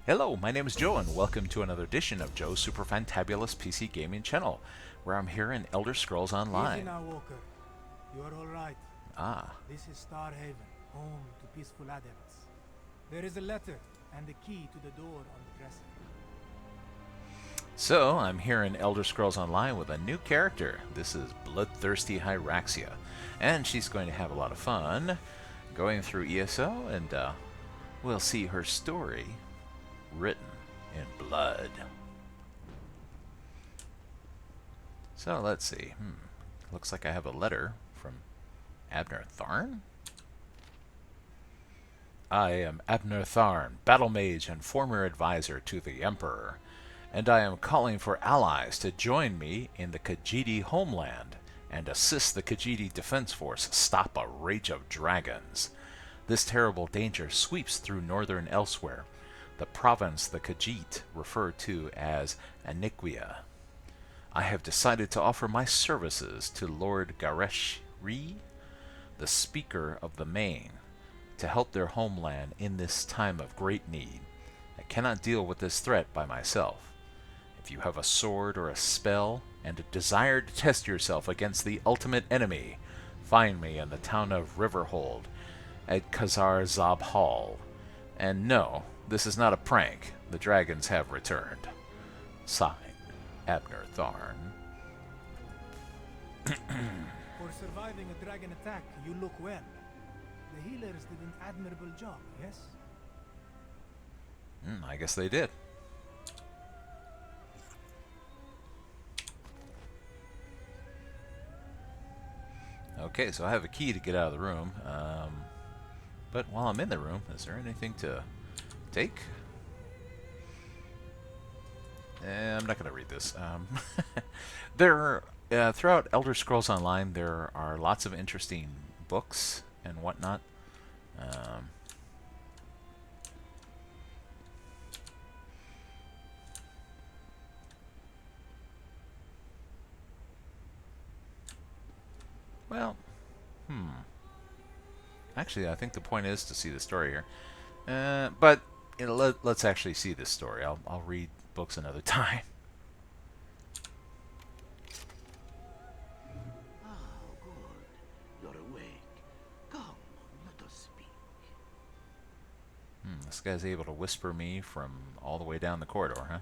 Hello, my name is Joe, and welcome to another edition of Joe's Super Fantabulous PC Gaming Channel, where I'm here in Elder Scrolls Easy Online. now, Walker. You're all right. Ah, This is Starhaven, home to peaceful adepts. There is a letter and a key to the door on the dresser. so I'm here in Elder Scrolls Online with a new character. This is Bloodthirsty Hyraxia, and she's going to have a lot of fun going through ESO, and we'll see her story written in blood. So let's see. Looks like I have a letter from Abner Tharn. I am Abner Tharn, battle mage and former advisor to the Emperor, and I am calling for allies to join me in the Khajiit homeland and assist the Khajiit Defense Force stop a rage of dragons. This terrible danger sweeps through northern Elsweyr, the province the Khajiit refer to as Aniquia. I have decided to offer my services to Lord Gareshri, the Speaker of the Main, to help their homeland in this time of great need. I cannot deal with this threat by myself. If you have a sword or a spell and a desire to test yourself against the ultimate enemy, find me in the town of Riverhold at Khazar Zab Hall. And no, this is not a prank. The dragons have returned. Signed, Abner Tharn. For surviving a dragon attack, you look well. The healers did an admirable job, yes? I guess they did. Okay, so I have a key to get out of the room. But while I'm in the room, is there anything to take? I'm not going to read this. Throughout Elder Scrolls Online, there are lots of interesting books and whatnot. Well, actually, I think the point is to see the story here. But let's actually see this story. I'll read books another time. Oh, good. You're awake. Come, let us speak. This guy's able to whisper me from all the way down the corridor, huh?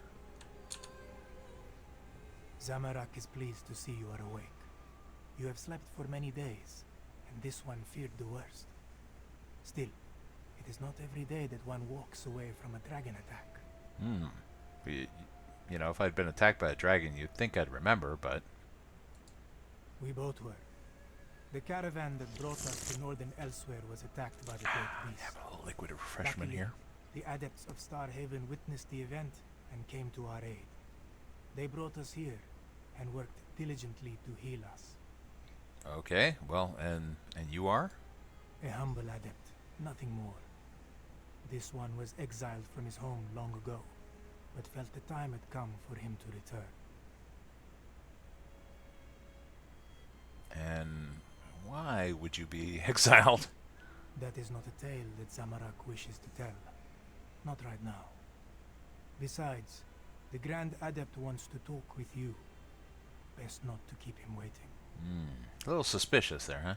Zamorak is pleased to see you are awake. You have slept for many days, and this one feared the worst. Still, it is not every day that one walks away from a dragon attack. You know, if I'd been attacked by a dragon, you'd think I'd remember, but... We both were. The caravan that brought us to northern Elsweyr was attacked by the great beast. Have a little liquid refreshment Luckily, here. the adepts of Starhaven witnessed the event and came to our aid. They brought us here and worked diligently to heal us. Okay, well, and you are? A humble adept, nothing more. This one was exiled from his home long ago, but felt the time had come for him to return. And why would you be exiled? That is not a tale that Zamorak wishes to tell. Not right now. Besides, the Grand Adept wants to talk with you. Best not to keep him waiting. A little suspicious there, huh?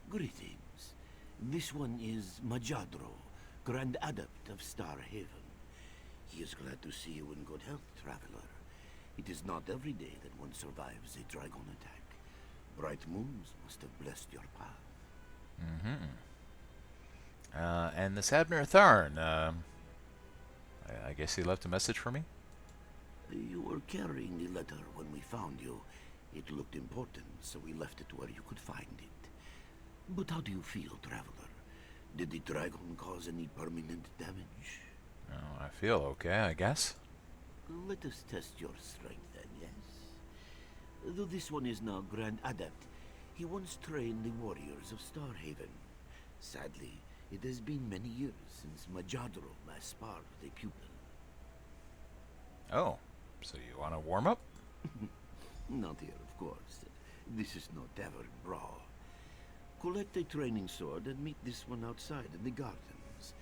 Greetings. This one is Majadro, Grand Adept of Starhaven. He is glad to see you in good health, traveler. It is not every day that one survives a dragon attack. Bright moons must have blessed your path. And this Abner Tharn, I guess he left a message for me? You were carrying the letter when we found you. It looked important, so we left it where you could find it. But how do you feel, traveler? Did the dragon cause any permanent damage? Oh, I feel okay, I guess. Let us test your strength then, yes? Though this one is now Grand Adept, he once trained the warriors of Starhaven. Sadly, it has been many years since Majadro last sparred with a pupil. Oh, so you want to warm up? Not here, of course. This is no tavern brawl. Collect a training sword and meet this one outside in the gardens.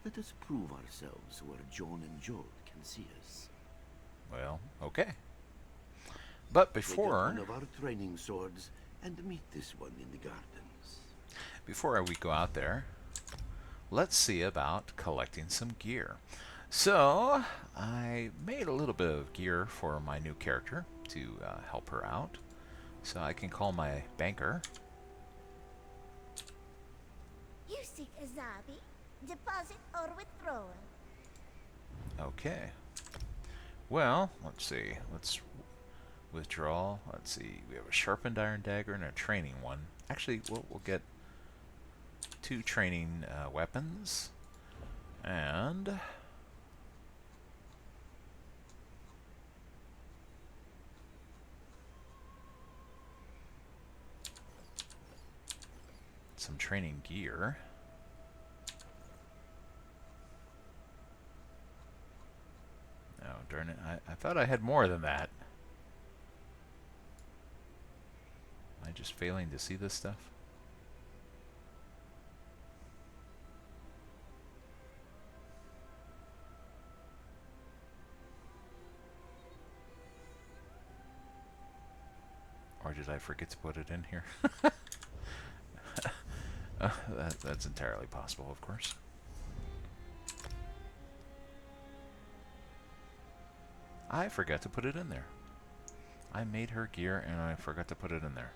Let us prove ourselves where Joan and Joel can see us. Well, okay. But Take out before one of our training swords and meet this one in the gardens. we go out there, let's see about collecting some gear. So I made a little bit of gear for my new character to help her out. So I can call my banker. You seek a Zabi? Deposit or withdrawal? Okay. Well, let's see. Let's withdraw. Let's see. We have a sharpened iron dagger and a training one. Actually, we'll get 2 training weapons. And some training gear. Oh, darn it. I thought I had more than that. Am I just failing to see this stuff? Or did I forget to put it in here? That's entirely possible, of course. I forgot to put it in there. I made her gear and I forgot to put it in there.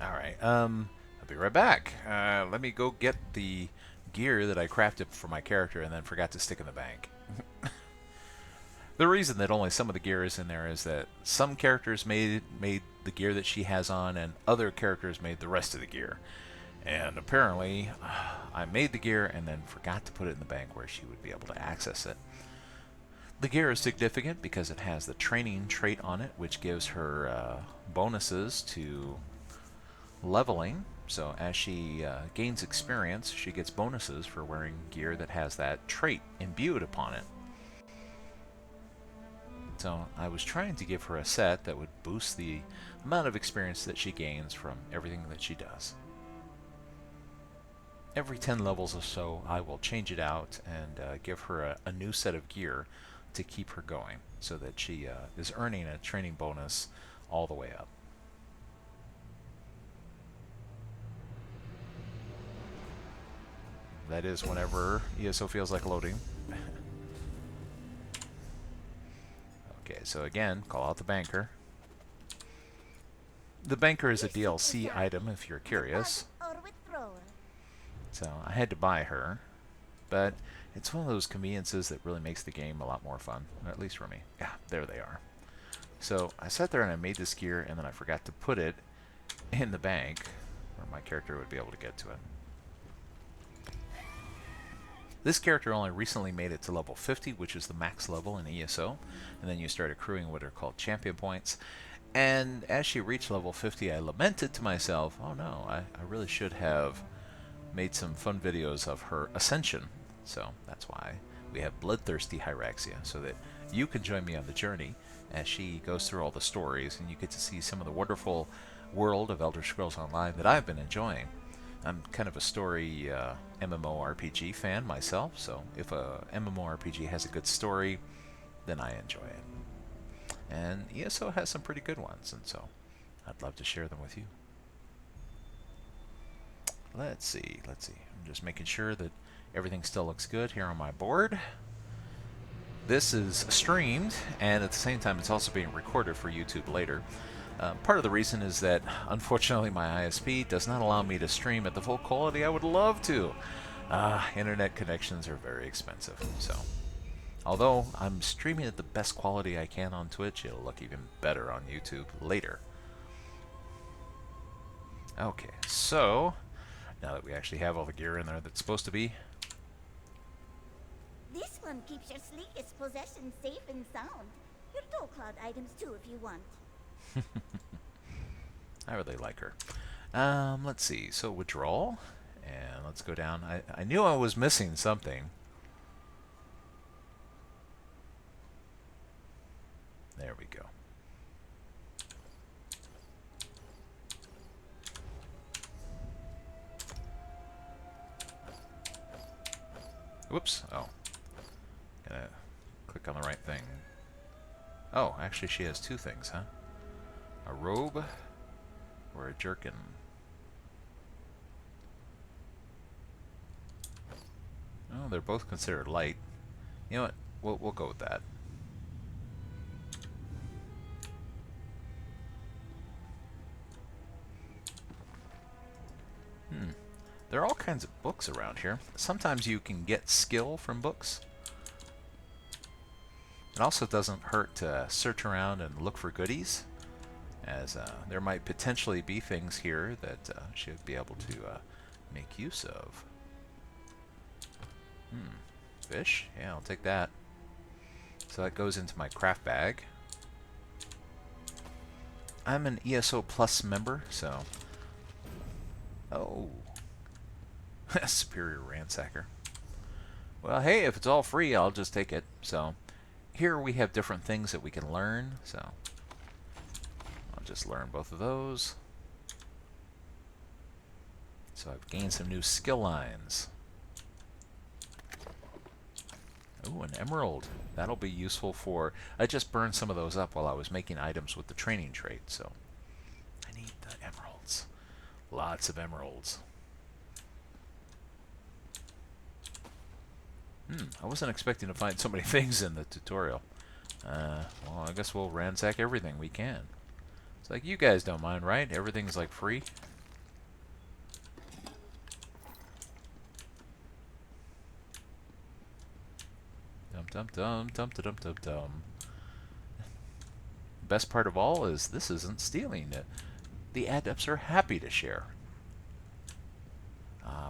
Alright, I'll be right back. Let me go get the gear that I crafted for my character and then forgot to stick in the bank. The reason that only some of the gear is in there is that some characters made the gear that she has on, and other characters made the rest of the gear. And apparently, I made the gear and then forgot to put it in the bank where she would be able to access it. The gear is significant because it has the training trait on it, which gives her bonuses to leveling. So as she gains experience, she gets bonuses for wearing gear that has that trait imbued upon it. So I was trying to give her a set that would boost the amount of experience that she gains from everything that she does. Every 10 levels or so, I will change it out and give her a new set of gear to keep her going, so that she is earning a training bonus all the way up. That is whenever ESO feels like loading. Okay, so again, call out the banker. The banker is a DLC item if you're curious. So I had to buy her, but it's one of those conveniences that really makes the game a lot more fun, or at least for me. Yeah, there they are. So I sat there and I made this gear, and then I forgot to put it in the bank where my character would be able to get to it. This character only recently made it to level 50, which is the max level in ESO, and then you start accruing what are called champion points. And as she reached level 50, I lamented to myself, oh no, I really should have made some fun videos of her ascension. So that's why we have Bloodthirsty Hyraxia, so that you can join me on the journey as she goes through all the stories, and you get to see some of the wonderful world of Elder Scrolls Online that I've been enjoying. I'm kind of a story MMORPG fan myself, so if a MMORPG has a good story, then I enjoy it. And ESO has some pretty good ones, and so I'd love to share them with you. Let's see. I'm just making sure that everything still looks good here on my board. This is streamed, and at the same time it's also being recorded for YouTube later. Part of the reason is that, unfortunately, my ISP does not allow me to stream at the full quality I would love to. Internet connections are very expensive, so although I'm streaming at the best quality I can on Twitch, it'll look even better on YouTube later. Okay, so now that we actually have all the gear in there that's supposed to be, This one keeps your sleekest possessions safe and sound. Your door cloud items too if you want. I really like her. Let's see. So withdrawal, and let's go down. I knew I was missing something. There we go. Whoops. Oh. Gotta click on the right thing. Oh, actually she has two things, huh? A robe or a jerkin? Oh, they're both considered light. You know what? We'll go with that. There are all kinds of books around here. Sometimes you can get skill from books. It also doesn't hurt to search around and look for goodies, as there might potentially be things here that should be able to make use of. Fish? Yeah, I'll take that. So that goes into my craft bag. I'm an ESO Plus member, so... Oh. Superior Ransacker. Well, hey, if it's all free, I'll just take it. So, here we have different things that we can learn, so... I'll just learn both of those. So I've gained some new skill lines. Ooh, an emerald. That'll be useful for... I just burned some of those up while I was making items with the training trait, so... I need the emeralds. Lots of emeralds. I wasn't expecting to find so many things in the tutorial. Well, I guess we'll ransack everything we can. It's like, you guys don't mind, right? Everything's like free. Dum-dum-dum. Best part of all is this isn't stealing. The adepts are happy to share.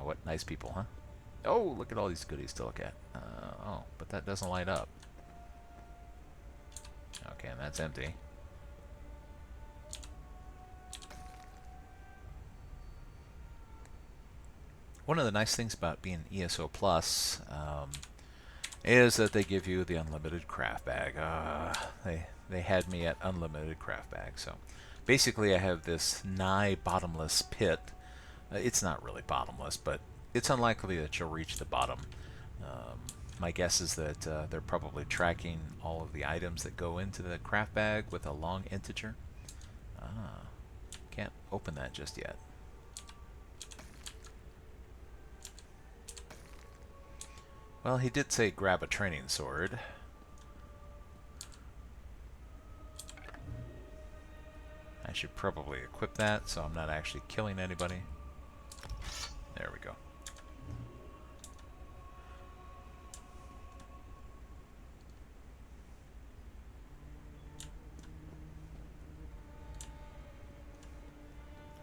What nice people, huh? Oh, look at all these goodies to look at. Oh, but that doesn't light up. Okay, and that's empty. One of the nice things about being ESO Plus is that they give you the unlimited craft bag. They had me at unlimited craft bag. So basically I have this nigh bottomless pit. It's not really bottomless, but it's unlikely that you'll reach the bottom. My guess is that they're probably tracking all of the items that go into the craft bag with a long integer. Can't open that just yet. Well, he did say grab a training sword. I should probably equip that so I'm not actually killing anybody. There we go.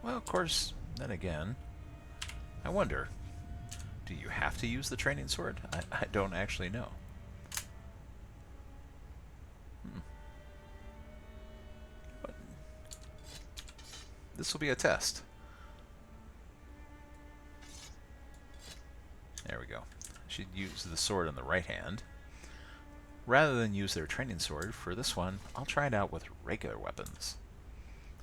Well, of course, then again, I wonder, do you have to use the training sword? I don't actually know. But this will be a test. There we go. Should use the sword in the right hand. Rather than use their training sword, for this one, I'll try it out with regular weapons.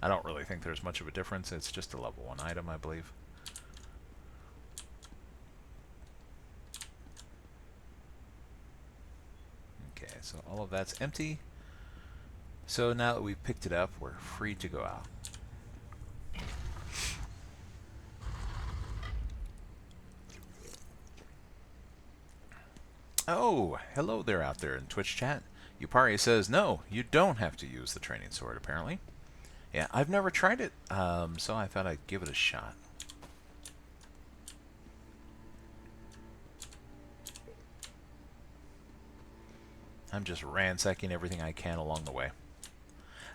I don't really think there's much of a difference. It's just a level 1 item, I believe. Okay, so all of that's empty. So now that we've picked it up, we're free to go out. Oh, hello there out there in Twitch chat. Yupari says, no, you don't have to use the training sword, apparently. Yeah, I've never tried it, so I thought I'd give it a shot. I'm just ransacking everything I can along the way.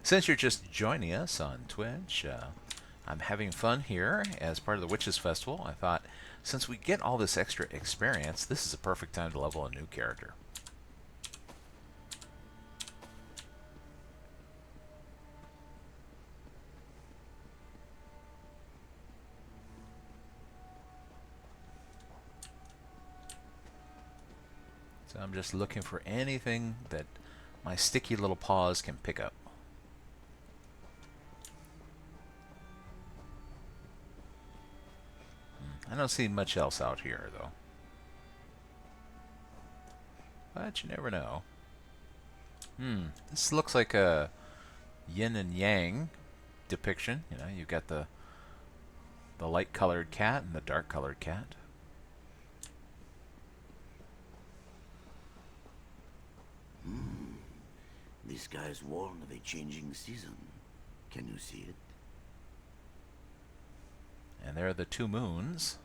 Since you're just joining us on Twitch, I'm having fun here as part of the Witches Festival. I thought, since we get all this extra experience, this is a perfect time to level a new character. So I'm just looking for anything that my sticky little paws can pick up. I don't see much else out here, though. But you never know. This looks like a yin and yang depiction. You know, you've got the light-colored cat and the dark-colored cat. The skies warn of a changing season. Can you see it? And there are the two moons.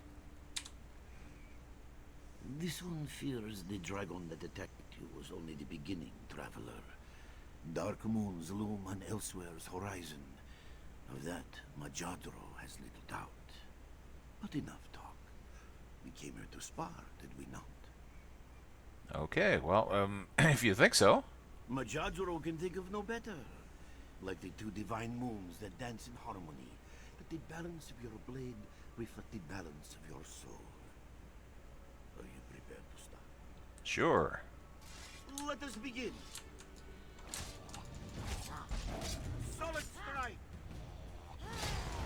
This one fears the dragon that attacked you was only the beginning, traveler. Dark moons loom on Elsweyr's horizon. Of that, Majadro has little doubt. But enough talk. We came here to spar, did we not? Okay, well, if you think so. Majadro can think of no better. Like the two divine moons that dance in harmony. But the balance of your blade reflects the balance of your soul. Are you prepared to start? Sure. Let us begin. Solid strike.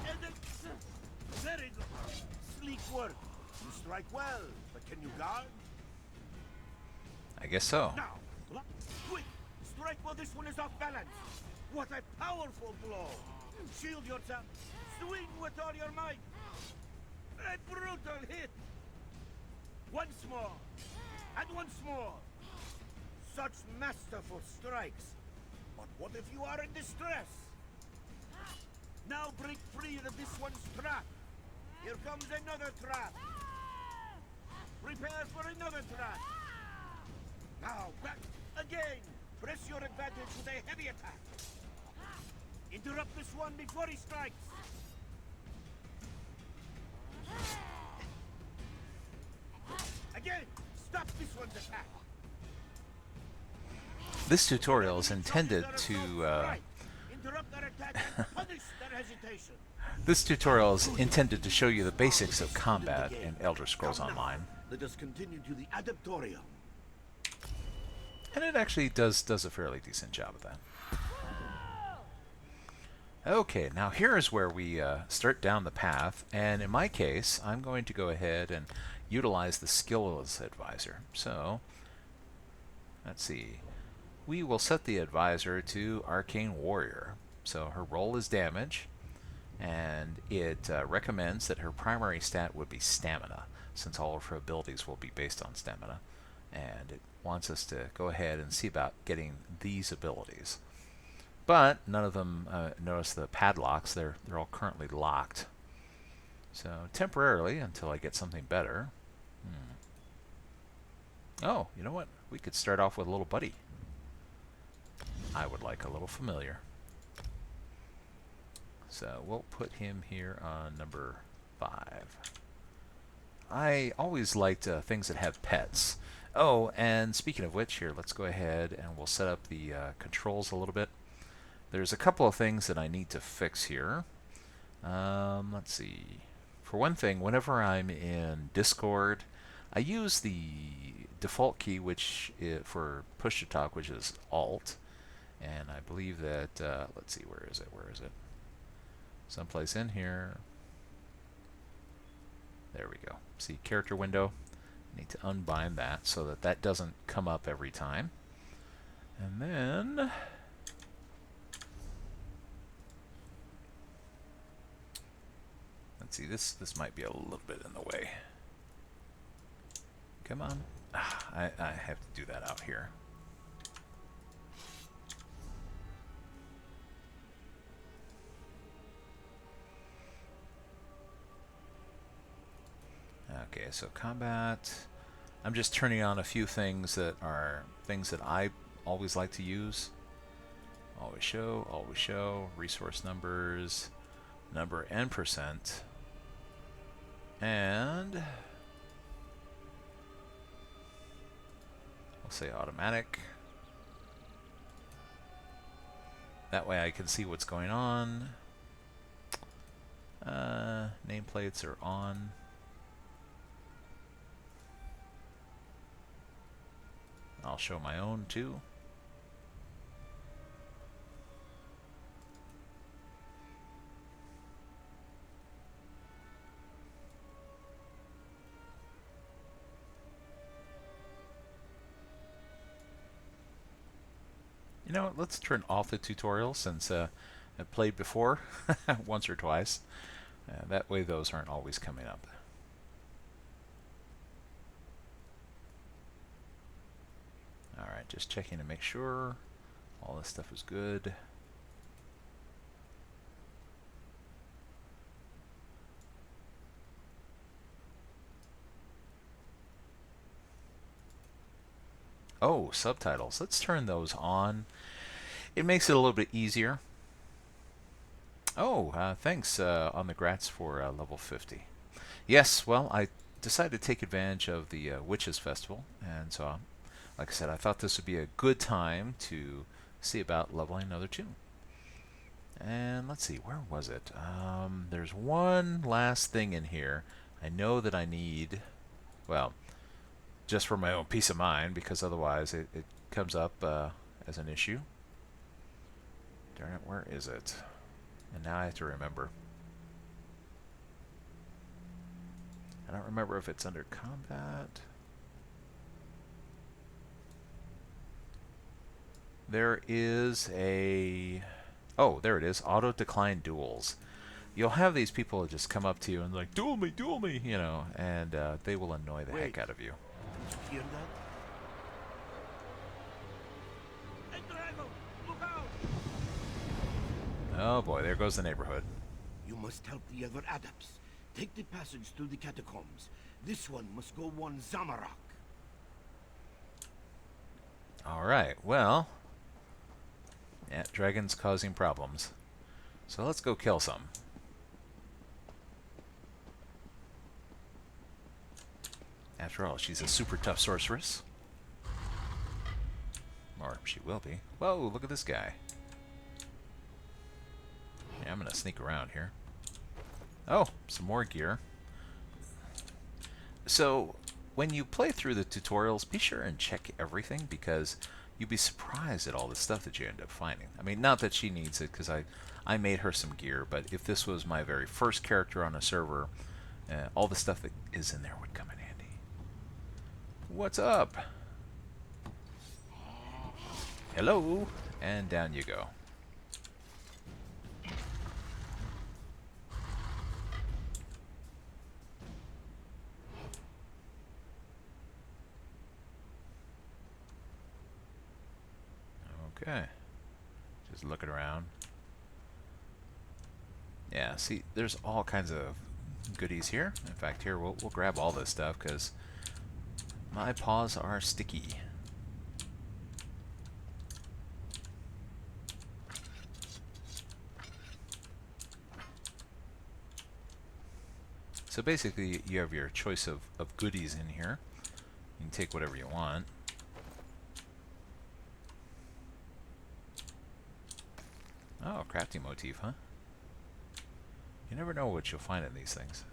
And then... Very good. Sleek work. You strike well, but can you guard? I guess so. Now, quick! Strike while this one is off balance. What a powerful blow! Shield yourself. Swing with all your might. A brutal hit. Once more. And once more. Such masterful strikes. But what if you are in distress? Now break free of this one's trap. Here comes another trap. Prepare for another trap. Now back again. Press your advantage with a heavy attack. Interrupt this one before he strikes. Again, stop this one's attack. This tutorial is intended to Interrupt their attack and punish their hesitation. this tutorial is intended to show you the basics of combat in Elder Scrolls Online. Let us continue to the Adeptorium. And it actually does a fairly decent job of that. Okay, now here is where we start down the path, and in my case, I'm going to go ahead and utilize the Skills Advisor. So, let's see. We will set the advisor to Arcane Warrior. So her role is damage, and it recommends that her primary stat would be Stamina, since all of her abilities will be based on Stamina. And it wants us to go ahead and see about getting these abilities. But none of them, notice the padlocks, they're all currently locked. So temporarily, until I get something better. Oh, you know what? We could start off with a little buddy. I would like a little familiar. So we'll put him here on number 5. I always liked things that have pets. Oh, and speaking of which, here, let's go ahead and we'll set up the controls a little bit. There's a couple of things that I need to fix here. Let's see. For one thing, whenever I'm in Discord, I use the default key, which for push to talk, which is Alt. And I believe that, let's see, where is it? Where is it? Someplace in here. There we go. See, character window. I need to unbind that so that that doesn't come up every time. And then... let's see, this might be a little bit in the way. Come on. I have to do that out here. Okay, so combat. I'm just turning on a few things that are things that I always like to use. Always show, resource numbers, number and percent. And we'll say automatic. That way I can see what's going on. Nameplates are on. I'll show my own too. You know what, let's turn off the tutorial since I've played before once or twice. That way those aren't always coming up. Alright, just checking to make sure all this stuff is good. Oh, subtitles. Let's turn those on. It makes it a little bit easier. Oh, thanks on the grats for level 50. Yes, well, I decided to take advantage of the Witches Festival, and so, like I said, I thought this would be a good time to see about leveling another tomb. And let's see, where was it? There's one last thing in here I know that I need, well, just for my own peace of mind, because otherwise it comes up as an issue. Darn it, where is it? And now I have to remember. I don't remember if it's under combat. There is a... Oh, there it is. Auto decline duels. You'll have these people just come up to you and like, duel me, you know, and they will annoy the heck out of you. Hear that? Hey, driver, look out! Oh boy, there goes the neighborhood. You must help the other adepts. Take the passage through the catacombs. This one must go one Zamorak. Alright, well... Yeah, dragon's causing problems. So let's go kill some. After all, she's a super tough sorceress. Or she will be. Whoa, look at this guy. Yeah, I'm gonna sneak around here. Oh, some more gear. So, when you play through the tutorials, be sure and check everything, because you'd be surprised at all the stuff that you end up finding. I mean, not that she needs it, because I made her some gear, but if this was my very first character on a server, all the stuff that is in there would come in handy. What's up? Hello, and down you go. Okay, just looking around. Yeah, see, there's all kinds of goodies here. In fact, here we'll grab all this stuff because my paws are sticky. So basically, you have your choice of goodies in here. You can take whatever you want. Oh, crafting motif, huh? You never know what you'll find in these things.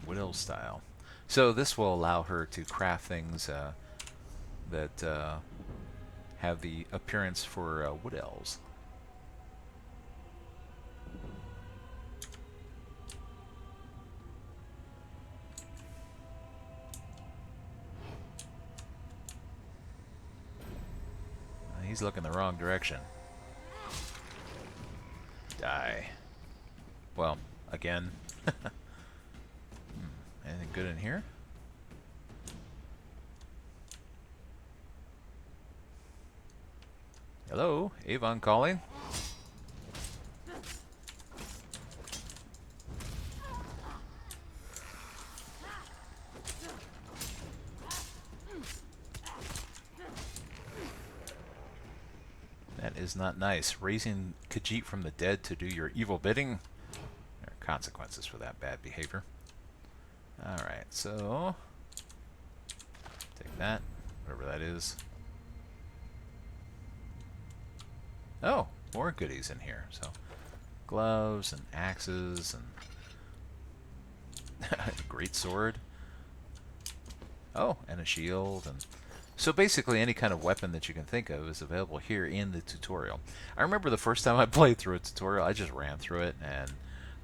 Wood elf style. So this will allow her to craft things that have the appearance for wood elves. He's looking the wrong direction. Die. Well, again. Anything good in here? Hello, Avon calling. That is not nice. Raising Khajiit from the dead to do your evil bidding. There are consequences for that bad behavior. Alright, so take that, whatever that is. Oh, more goodies in here. So gloves and axes and great sword. Oh, and a shield. And so basically any kind of weapon that you can think of is available here in the tutorial. I remember the first time I played through a tutorial, I just ran through it and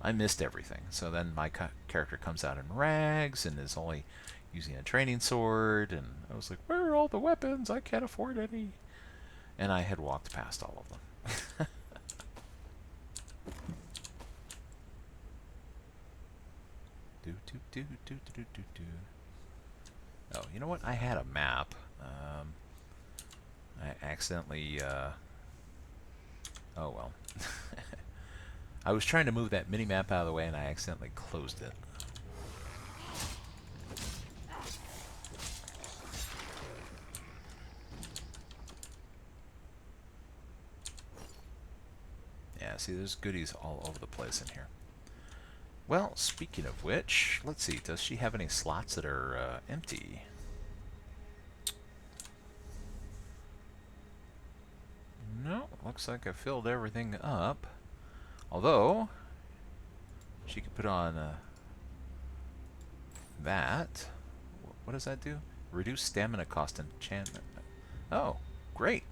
I missed everything. So then my character comes out in rags and is only using a training sword, and I was like, where are all the weapons? I can't afford any. And I had walked past all of them. Oh, you know what? I had a map. I accidentally... oh, well. I was trying to move that mini-map out of the way, and I accidentally closed it. Yeah, see, there's goodies all over the place in here. Well, speaking of which, let's see, does she have any slots that are empty? No, looks like I filled everything up. Although, she could put on that. What does that do? Reduce stamina cost enchantment. Oh, great.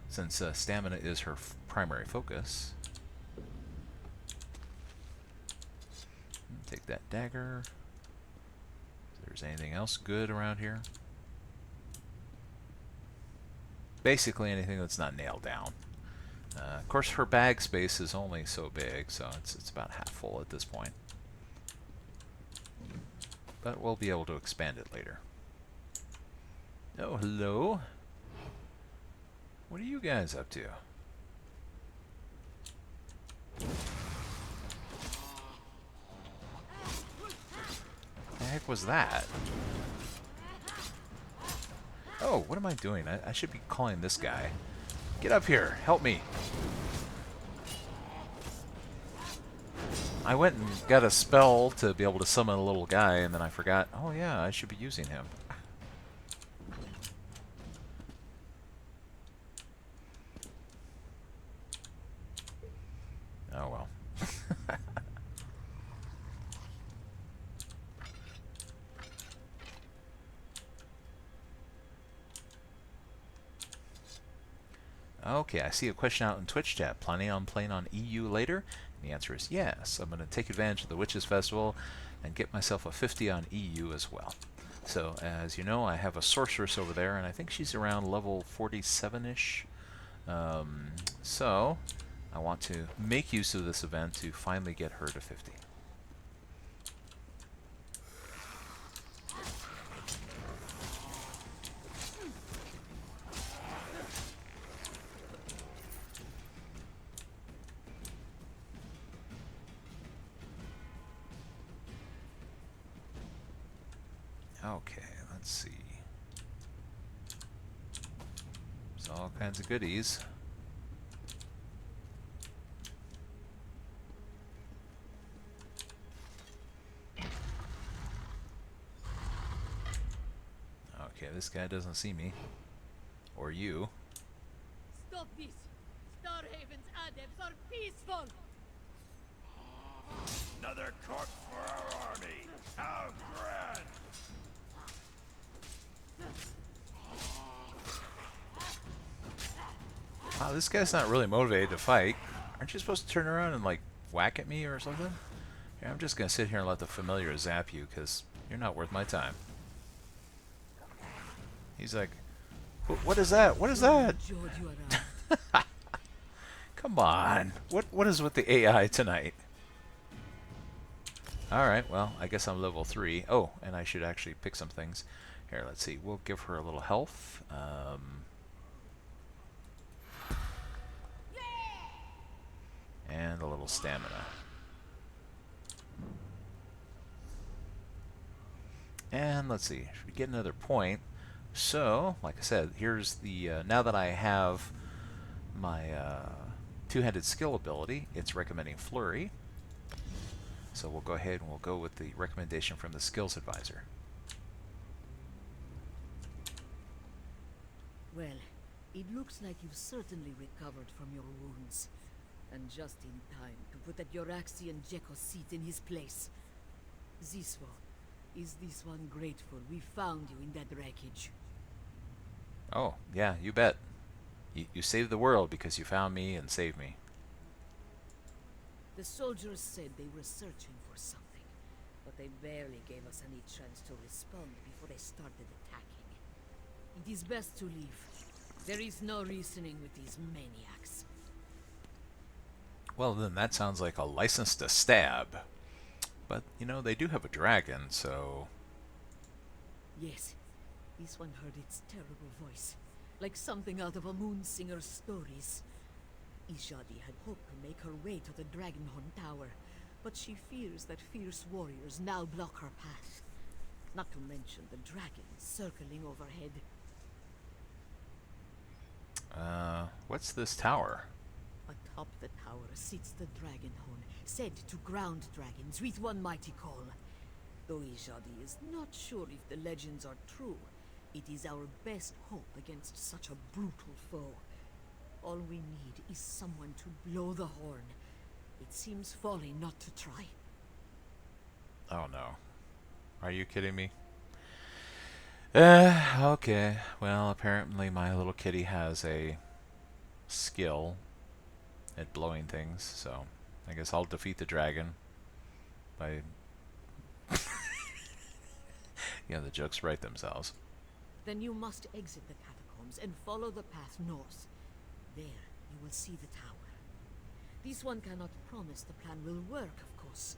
Since stamina is her primary focus. Take that dagger. If there's anything else good around here. Basically anything that's not nailed down. Of course, her bag space is only so big, so it's about half full at this point. But we'll be able to expand it later. Oh, hello. What are you guys up to? The heck was that? Oh, what am I doing? I should be calling this guy. Get up here. Help me. I went and got a spell to be able to summon a little guy, and then I forgot, oh yeah, I should be using him. Oh well. Okay, I see a question out in Twitch chat. Planning on playing on EU later? And the answer is yes. I'm going to take advantage of the Witches Festival and get myself a 50 on EU as well. So, as you know, I have a sorceress over there, and I think she's around level 47-ish. So, I want to make use of this event to finally get her to 50. Okay, let's see. There's all kinds of goodies. Okay, this guy doesn't see me. Or you. Stop this! Starhaven's adepts are peaceful! Another corpse for our army! How grand! Wow, this guy's not really motivated to fight. Aren't you supposed to turn around and, like, whack at me or something? Here, I'm just going to sit here and let the familiar zap you, because you're not worth my time. He's like, what is that? What is that? Come on. What is with the AI tonight? Alright, well, I guess I'm level 3. Oh, and I should actually pick some things. Here, let's see. We'll give her a little health. And a little stamina. And let's see. Should we get another point? So, like I said, here's the... now that I have my two-handed skill ability, it's recommending Flurry. So we'll go ahead and we'll go with the recommendation from the skills advisor. Well, it looks like you've certainly recovered from your wounds. And just in time to put that Hyraxian Jekko's seat in his place. This one, Is this one grateful we found you in that wreckage? Oh, yeah, you bet. You saved the world because you found me and saved me. The soldiers said they were searching for something, but they barely gave us any chance to respond before they started attacking. It is best to leave. There is no reasoning with these maniacs. Well, then that sounds like a license to stab. But, you know, they do have a dragon, so... Yes, this one heard its terrible voice, like something out of a Moonsinger's stories. Ijadi had hoped to make her way to the Dragonhorn Tower, but she fears that fierce warriors now block her path. Not to mention the dragons circling overhead. What's this tower? Atop the tower sits the Dragonhorn, said to ground dragons with one mighty call. Though Ijadi is not sure if the legends are true, it is our best hope against such a brutal foe. All we need is someone to blow the horn. It seems folly not to try. Oh no. Are you kidding me? Okay. Well, apparently my little kitty has a skill at blowing things, so I guess I'll defeat the dragon by... Yeah, the jokes write themselves. Then you must exit the catacombs and follow the path north. There, you will see the tower. This one cannot promise the plan will work, of course.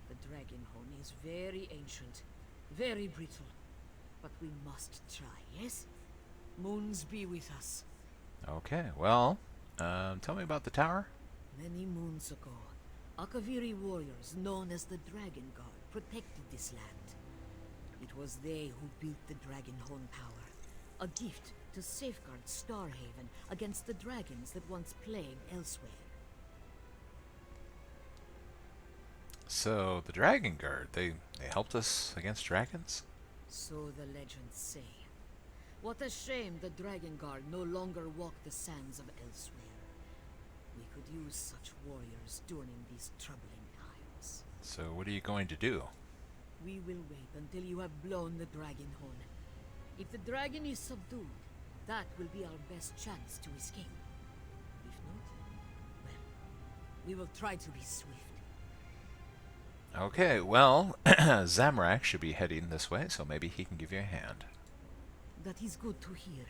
The Dragonhorn is very ancient, very brittle. But we must try, yes? Moons be with us. Okay, well, tell me about the tower. Many moons ago, Akaviri warriors known as the Dragon Guard protected this land. It was they who built the Dragonhorn Tower, a gift to safeguard Starhaven against the dragons that once plagued Elsweyr. So, the Dragon Guard, they helped us against dragons? So the legends say. What a shame the Dragon Guard no longer walk the sands of Elsweyr. We could use such warriors during these troubling times. So, what are you going to do? We will wait until you have blown the Dragonhorn. If the dragon is subdued, that will be our best chance to escape. If not, well, we will try to be swift. Okay, well, Zamrak should be heading this way, so maybe he can give you a hand. That is good to hear.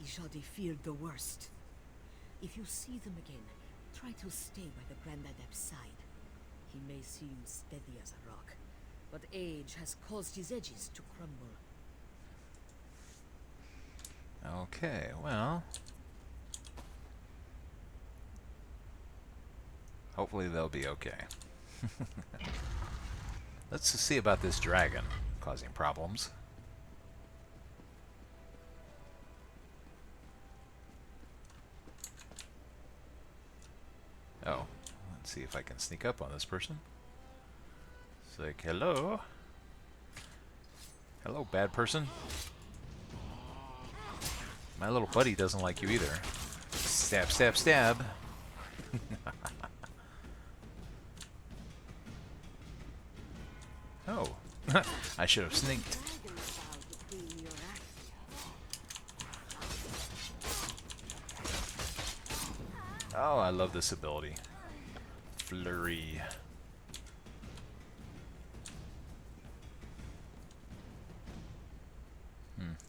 Ijadi feared the worst. If you see them again, try to stay by the Grand Adept's side. He may seem steady as a rock, but age has caused his edges to crumble. Okay, well... hopefully they'll be okay. Let's see about this dragon causing problems. Oh, let's see if I can sneak up on this person. It's like, hello? Hello, bad person. My little buddy doesn't like you either. Stab, stab, stab. Oh, I should have sneaked. Oh, I love this ability. Flurry.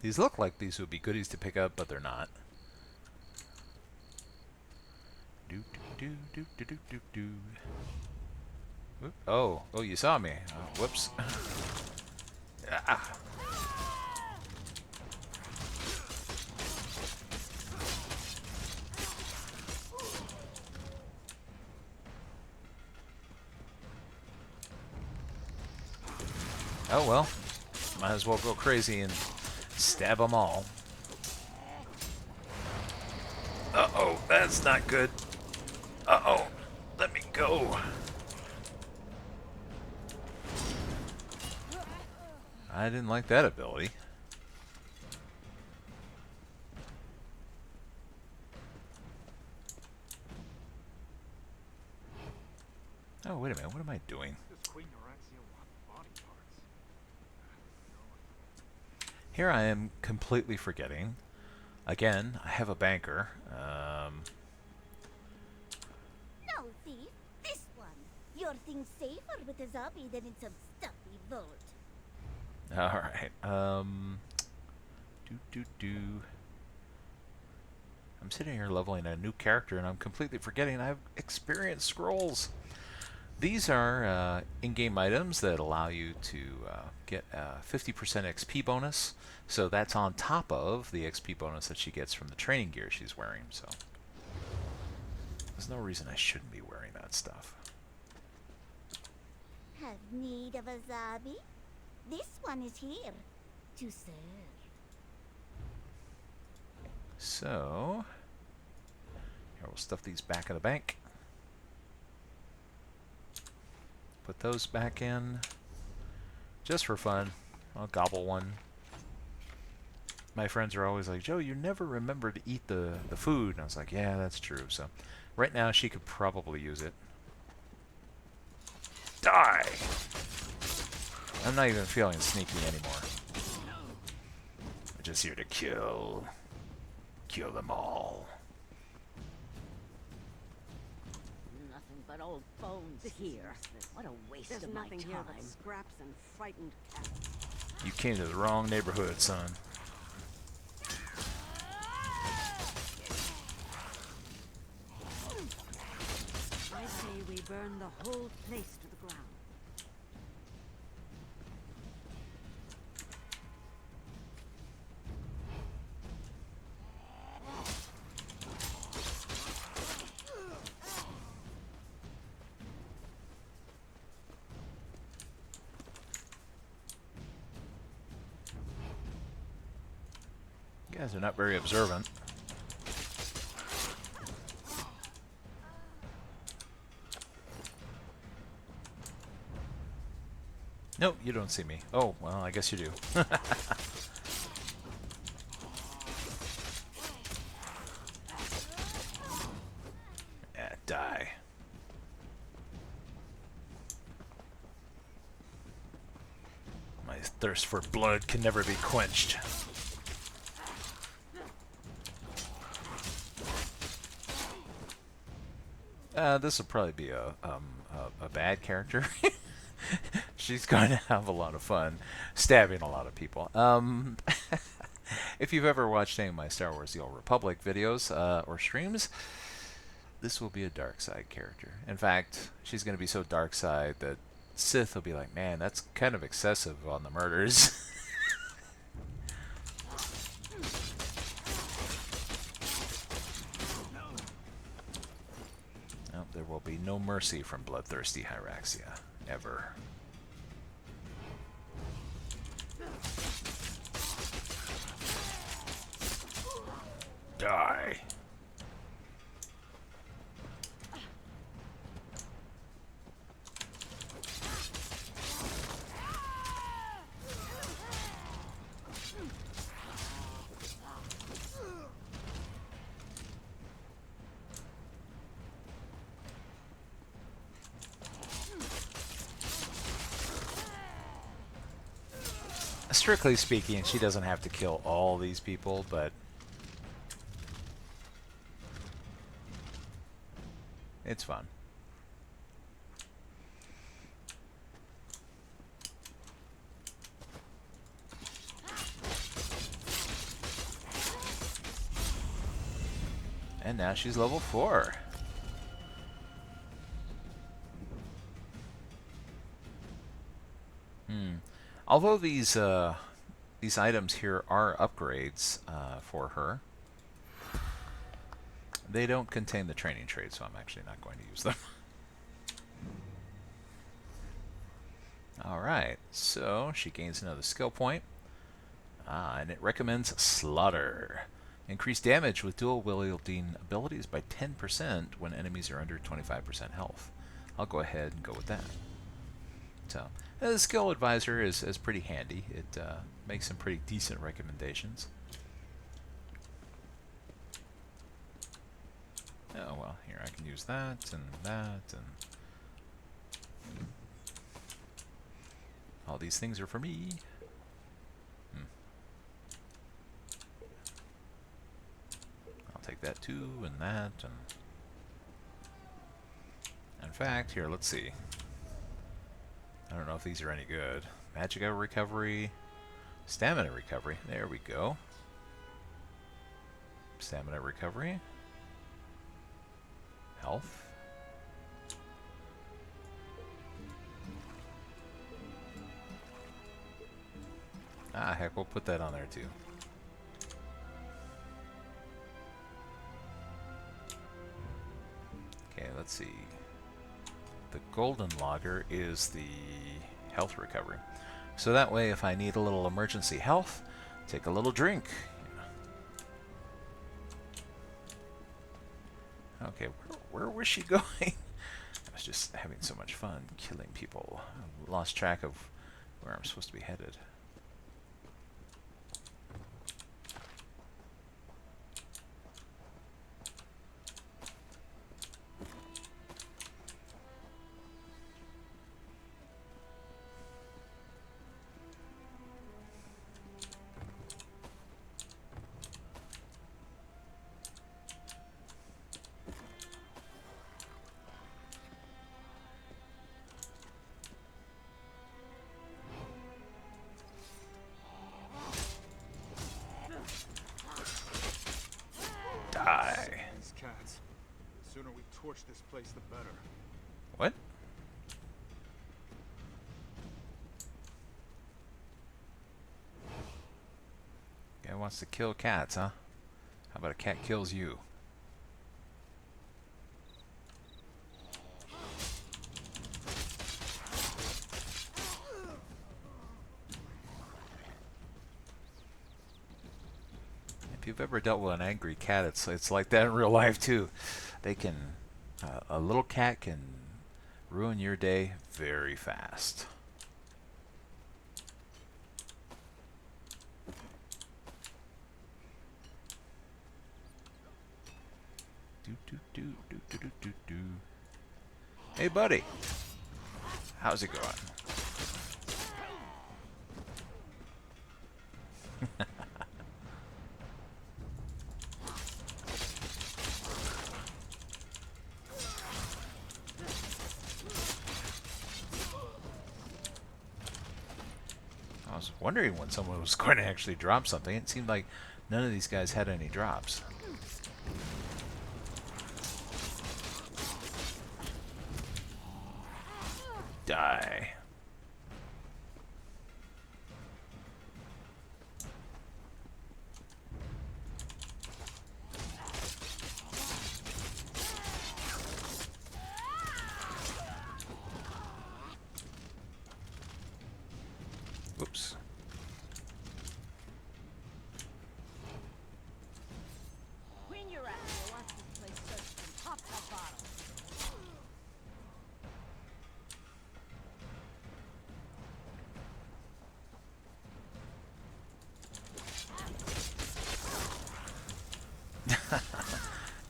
These look like these would be goodies to pick up, but they're not. Do do do do do do do. Whoop. Oh, you saw me. Whoops. Ah. Oh well, might as well go crazy and stab them all. Uh-oh, that's not good. Uh-oh, let me go. I didn't like that ability. Oh, wait a minute, what am I doing? Does Queen Hyraxia want body parts? Here I am completely forgetting. Again, I have a banker. No, thief. This one. Your thing's safer with a zombie than in some stuffy vault. Alright. I'm sitting here leveling a new character and I'm completely forgetting I have experience scrolls. These are in-game items that allow you to get a 50% XP bonus. So that's on top of the XP bonus that she gets from the training gear she's wearing. So there's no reason I shouldn't be wearing that stuff. Have need of a zombie? This one is here to serve. So here, we'll stuff these back in the bank. Put those back in just for fun. I'll gobble one. My friends are always like, Joe, you never remember to eat the food. And I was like, yeah, that's true. So right now she could probably use it. Die! I'm not even feeling sneaky anymore. I'm just here to kill. Kill them all. Nothing but old bones here. What a waste of my time. There's nothing here but scraps and frightened cattle. You came to the wrong neighborhood, son. I say we burn the whole place to the ground. You guys are not very observant. Nope, you don't see me. Oh, well, I guess you do. Yeah, die. My thirst for blood can never be quenched. This will probably be a bad character. She's going to have a lot of fun stabbing a lot of people. If you've ever watched any of my Star Wars The Old Republic videos or streams, this will be a dark side character. In fact, she's going to be so dark side that Sith will be like, man, that's kind of excessive on the murders. Nope, there will be no mercy from Bloodthirsty Hyraxia, ever. Die. Strictly speaking, she doesn't have to kill all these people, but it's fun. And now she's level 4. Although these items here are upgrades for her, they don't contain the training trade, so I'm actually not going to use them. Alright, so she gains another skill point. And it recommends Slaughter. Increase damage with dual wielding abilities by 10% when enemies are under 25% health. I'll go ahead and go with that. So, the skill advisor is pretty handy. It makes some pretty decent recommendations. Oh, well, here I can use that and that and all these things are for me. take that too, and that, and... In fact, here, let's see. I don't know if these are any good. Magicka recovery, stamina recovery. There we go. Stamina recovery. Health. Ah, heck, we'll put that on there too. Okay, let's see. The golden lager is the health recovery. So that way, if I need a little emergency health, take a little drink. Okay, where was she going? I was just having so much fun killing people. I lost track of where I'm supposed to be headed. Die. These cats. The sooner we torch this place, the better. What? Guy wants to kill cats, huh? How about a cat kills you? If you've ever dealt with an angry cat, it's like that in real life too. They can, a little cat can ruin your day very fast. Hey, buddy. How's it going? I was wondering when someone was going to actually drop something. It seemed like none of these guys had any drops. Die. Oops. Queen Hyraxia wants this place searched from top to bottom.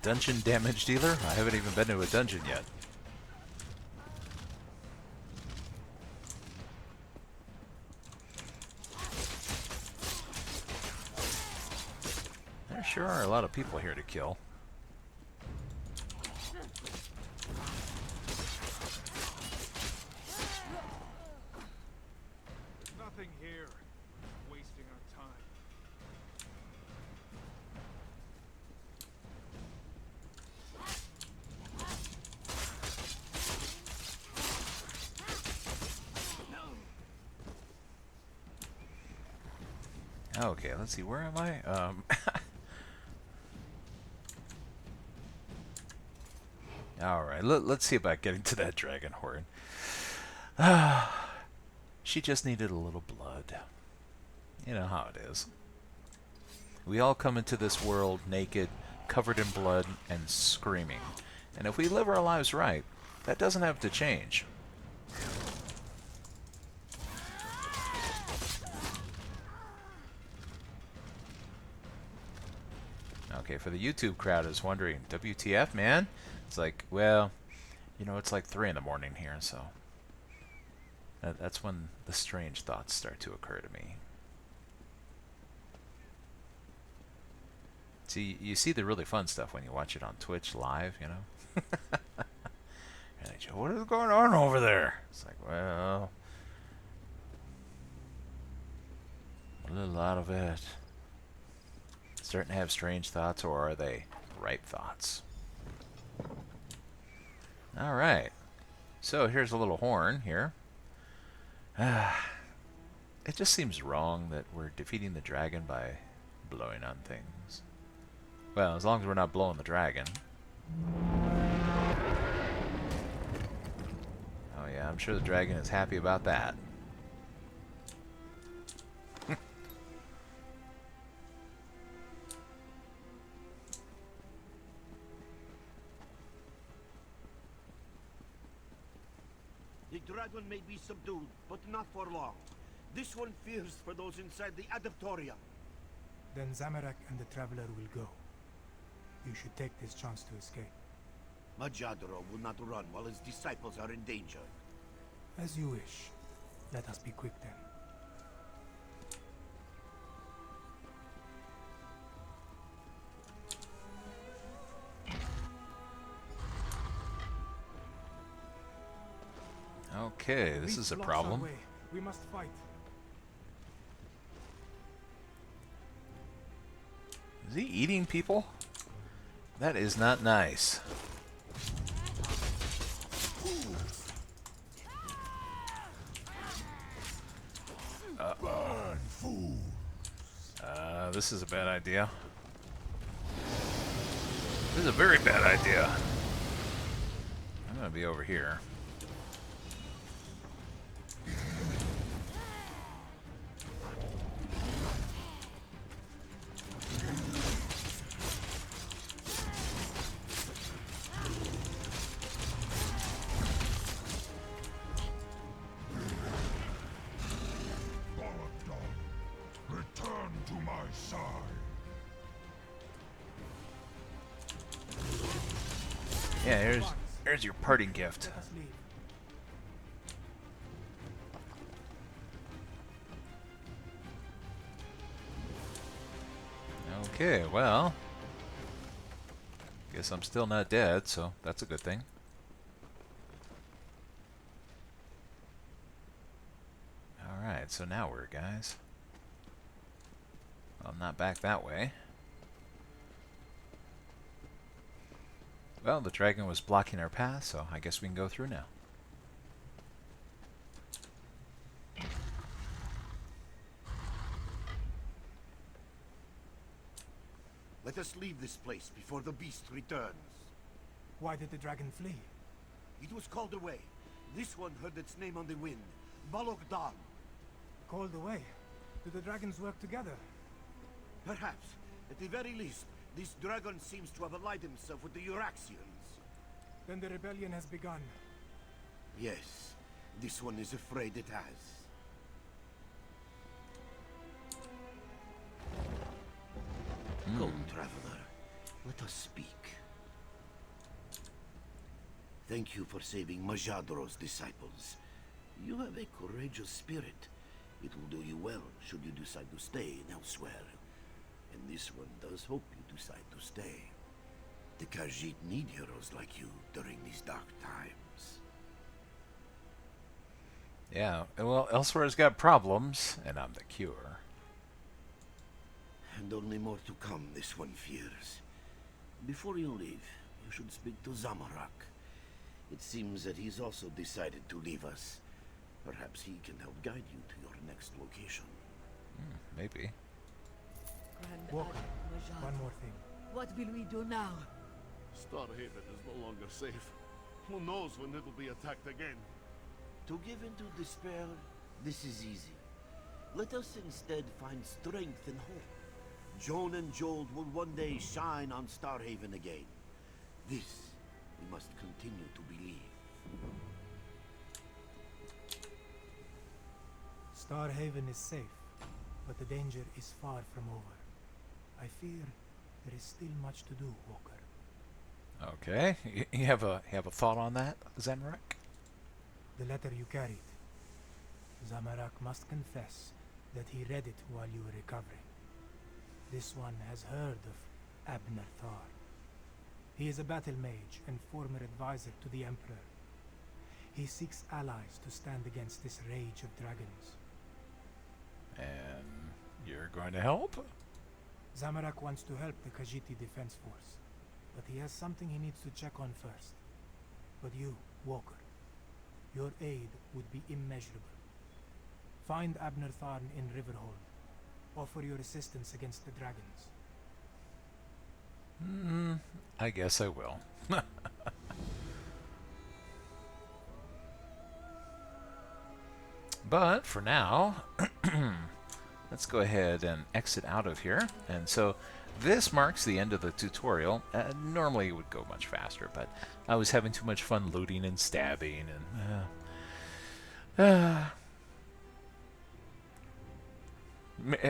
Dungeon damage dealer? I haven't even been to a dungeon yet. There sure are a lot of people here to kill. There's nothing here. Wasting our time. Okay, let's see, where am I? Alright, let's see about getting to that dragon horn. She just needed a little blood. You know how it is. We all come into this world naked, covered in blood, and screaming. And if we live our lives right, that doesn't have to change. Okay, for the YouTube crowd is wondering, WTF, man? It's like, well, you know, it's like 3 in the morning here, so that's when the strange thoughts start to occur to me. See, you see the really fun stuff when you watch it on Twitch live, you know? And they go, what is going on over there? It's like, well, a little out of it. Starting to have strange thoughts, or are they right thoughts? Alright. So here's a little horn here. It just seems wrong that we're defeating the dragon by blowing on things. Well, as long as we're not blowing the dragon. Oh yeah, I'm sure the dragon is happy about that. The dragon may be subdued, but not for long. This one fears for those inside the Adeptorium. Then Zamorak and the Traveler will go. You should take this chance to escape. Majadro will not run while his disciples are in danger. As you wish. Let us be quick then. Okay, this is a problem. We must fight. Is he eating people? That is not nice. This is a bad idea. This is a very bad idea. I'm gonna be over here. Return to my side. Yeah, here's your parting gift. Let us leave. Okay, well, guess I'm still not dead, so that's a good thing. Alright, so now where, guys? Well, not back that way. Well, the dragon was blocking our path, so I guess we can go through now. Let us leave this place before the beast returns. Why did the dragon flee? It was called away. This one heard its name on the wind. Balogdan. Called away? Do the dragons work together? Perhaps. At the very least, this dragon seems to have allied himself with the Hyraxians. Then the rebellion has begun. Yes, this one is afraid it has. Go, traveler. Let us speak. Thank you for saving Majadro's disciples. You have a courageous spirit. It will do you well should you decide to stay in Elsweyr. And this one does hope you decide to stay. The Khajiit need heroes like you during these dark times. Yeah, well, Elsweyr's got problems, and I'm the cure. And only more to come, this one fears. Before you leave, you should speak to Zamorak. It seems that he's also decided to leave us. Perhaps he can help guide you to your next location. Maybe. Walker, one more thing. What will we do now? Starhaven is no longer safe. Who knows when it'll be attacked again? To give into despair, this is easy. Let us instead find strength and hope. Joan and Joel will one day shine on Starhaven again. This we must continue to believe. Starhaven is safe, but the danger is far from over. I fear there is still much to do, Walker. Okay, you have a thought on that, Zamorak? The letter you carried. Zamorak must confess that he read it while you were recovering. This one has heard of Abner Thar. He is a battle mage and former advisor to the Emperor. He seeks allies to stand against this rage of dragons. And you're going to help? Zamorak wants to help the Khajiit Defense Force, but he has something he needs to check on first. But you, Walker, your aid would be immeasurable. Find Abner Tharn in Riverhold. Offer your assistance against the dragons. I guess I will. But for now, let's go ahead and exit out of here. And so this marks the end of the tutorial. Normally it would go much faster, but I was having too much fun looting and stabbing and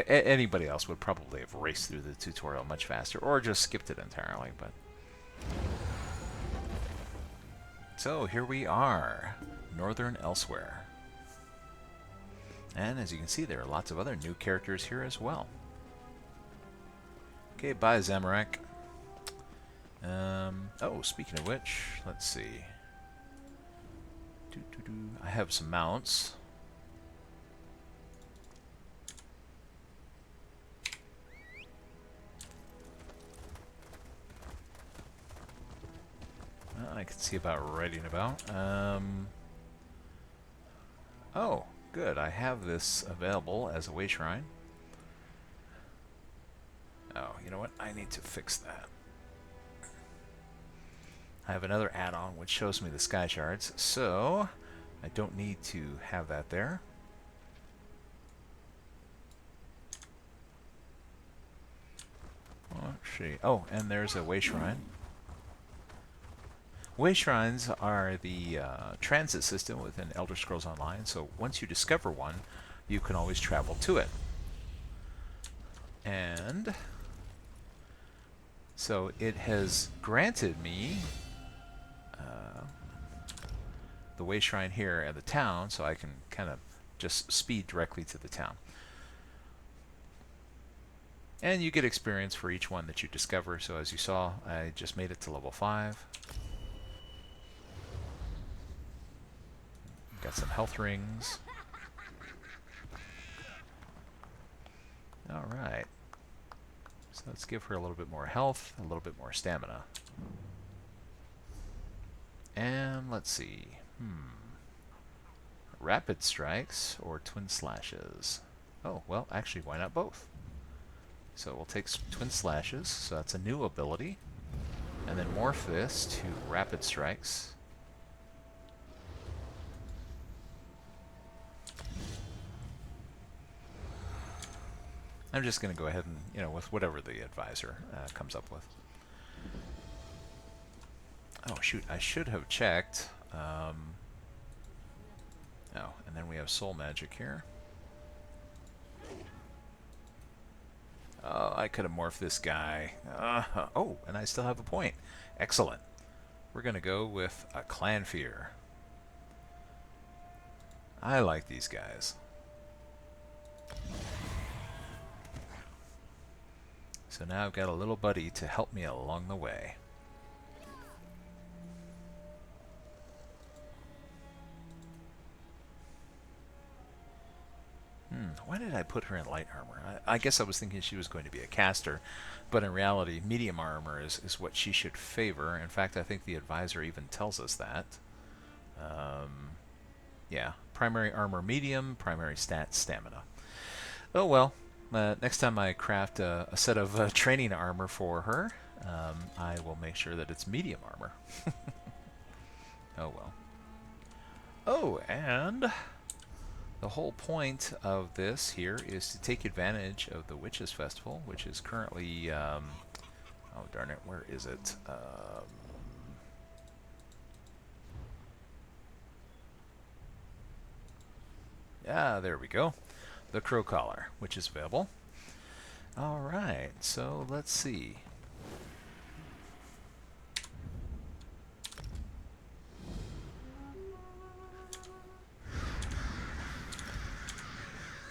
anybody else would probably have raced through the tutorial much faster or just skipped it entirely. But so here we are, Northern Elsweyr. And as you can see, there are lots of other new characters here as well. Okay, bye Zamorak. Oh, speaking of which, let's see. I have some mounts. I can see about writing about. Oh, good. I have this available as a way shrine. Oh, you know what? I need to fix that. I have another add-on which shows me the sky shards, so I don't need to have that there. Oh, see. Oh, and there's a way shrine. Way shrines are the transit system within Elder Scrolls Online, so once you discover one, you can always travel to it. And so it has granted me the way shrine here at the town, so I can kind of just speed directly to the town. And you get experience for each one that you discover, so as you saw, I just made it to level 5. Got some health rings. Alright. So let's give her a little bit more health, a little bit more stamina. And let's see. Rapid strikes or twin slashes? Oh, well, actually, why not both? So we'll take twin slashes, so that's a new ability. And then morph this to rapid strikes. I'm just going to go ahead and, you know, with whatever the advisor comes up with. Oh, shoot, I should have checked. Oh, and then we have soul magic here. Oh, I could have morphed this guy. Oh, and I still have a point. Excellent. We're going to go with a Clanfear. I like these guys. So now I've got a little buddy to help me along the way. Why did I put her in light armor? I guess I was thinking she was going to be a caster, but in reality, medium armor is what she should favor. In fact, I think the advisor even tells us that. Yeah, primary armor medium, primary stat stamina. Oh well, next time I craft a set of training armor for her, I will make sure that it's medium armor. Oh well. Oh, and the whole point of this here is to take advantage of the Witches' Festival, which is currently, oh darn it, where is it? Yeah, there we go. The Crow Collar, which is available. Alright, so let's see.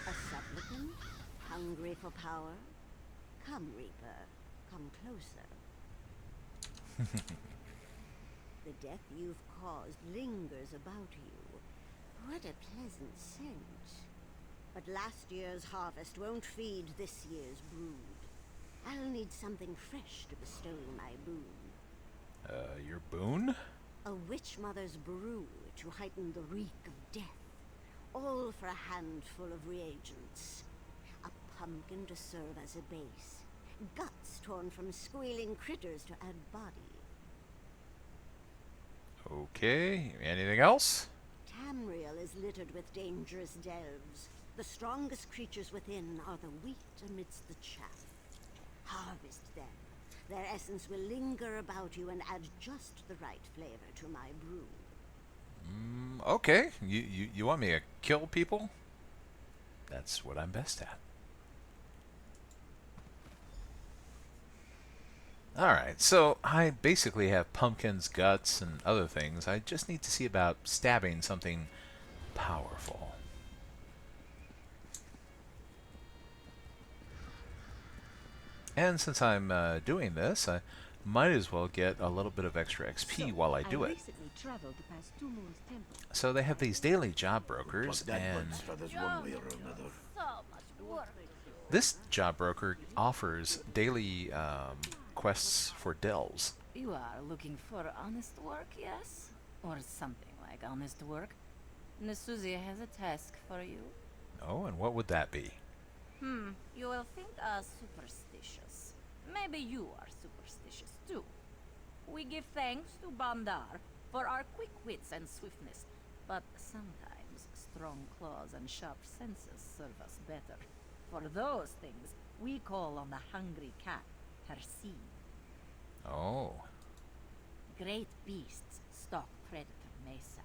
A supplicant? Hungry for power? Come, Reaper. Come closer. The death you've caused lingers about you. What a pleasant scent. But last year's harvest won't feed this year's brood. I'll need something fresh to bestow my boon. Your boon? A witch mother's brew to heighten the reek of death. All for a handful of reagents. A pumpkin to serve as a base. Guts torn from squealing critters to add body. Okay, anything else? Tamriel is littered with dangerous delves. The strongest creatures within are the wheat amidst the chaff. Harvest them. Their essence will linger about you and add just the right flavor to my brew. Okay, you want me to kill people? That's what I'm best at. Alright, so I basically have pumpkins, guts, and other things. I just need to see about stabbing something powerful. And since I'm doing this, I might as well get a little bit of extra XP while I do it. So they have these daily job brokers, and this job broker offers daily quests for delves. You are looking for honest work, yes? Or something like honest work? Nasuzi has a task for you. Oh, and what would that be? You will think us superstitious. Maybe you are superstitious too. We give thanks to Bandar for our quick wits and swiftness, but sometimes strong claws and sharp senses serve us better. For those things, we call on the hungry cat, Hersi. Oh. Great beasts stalk predator Mesa.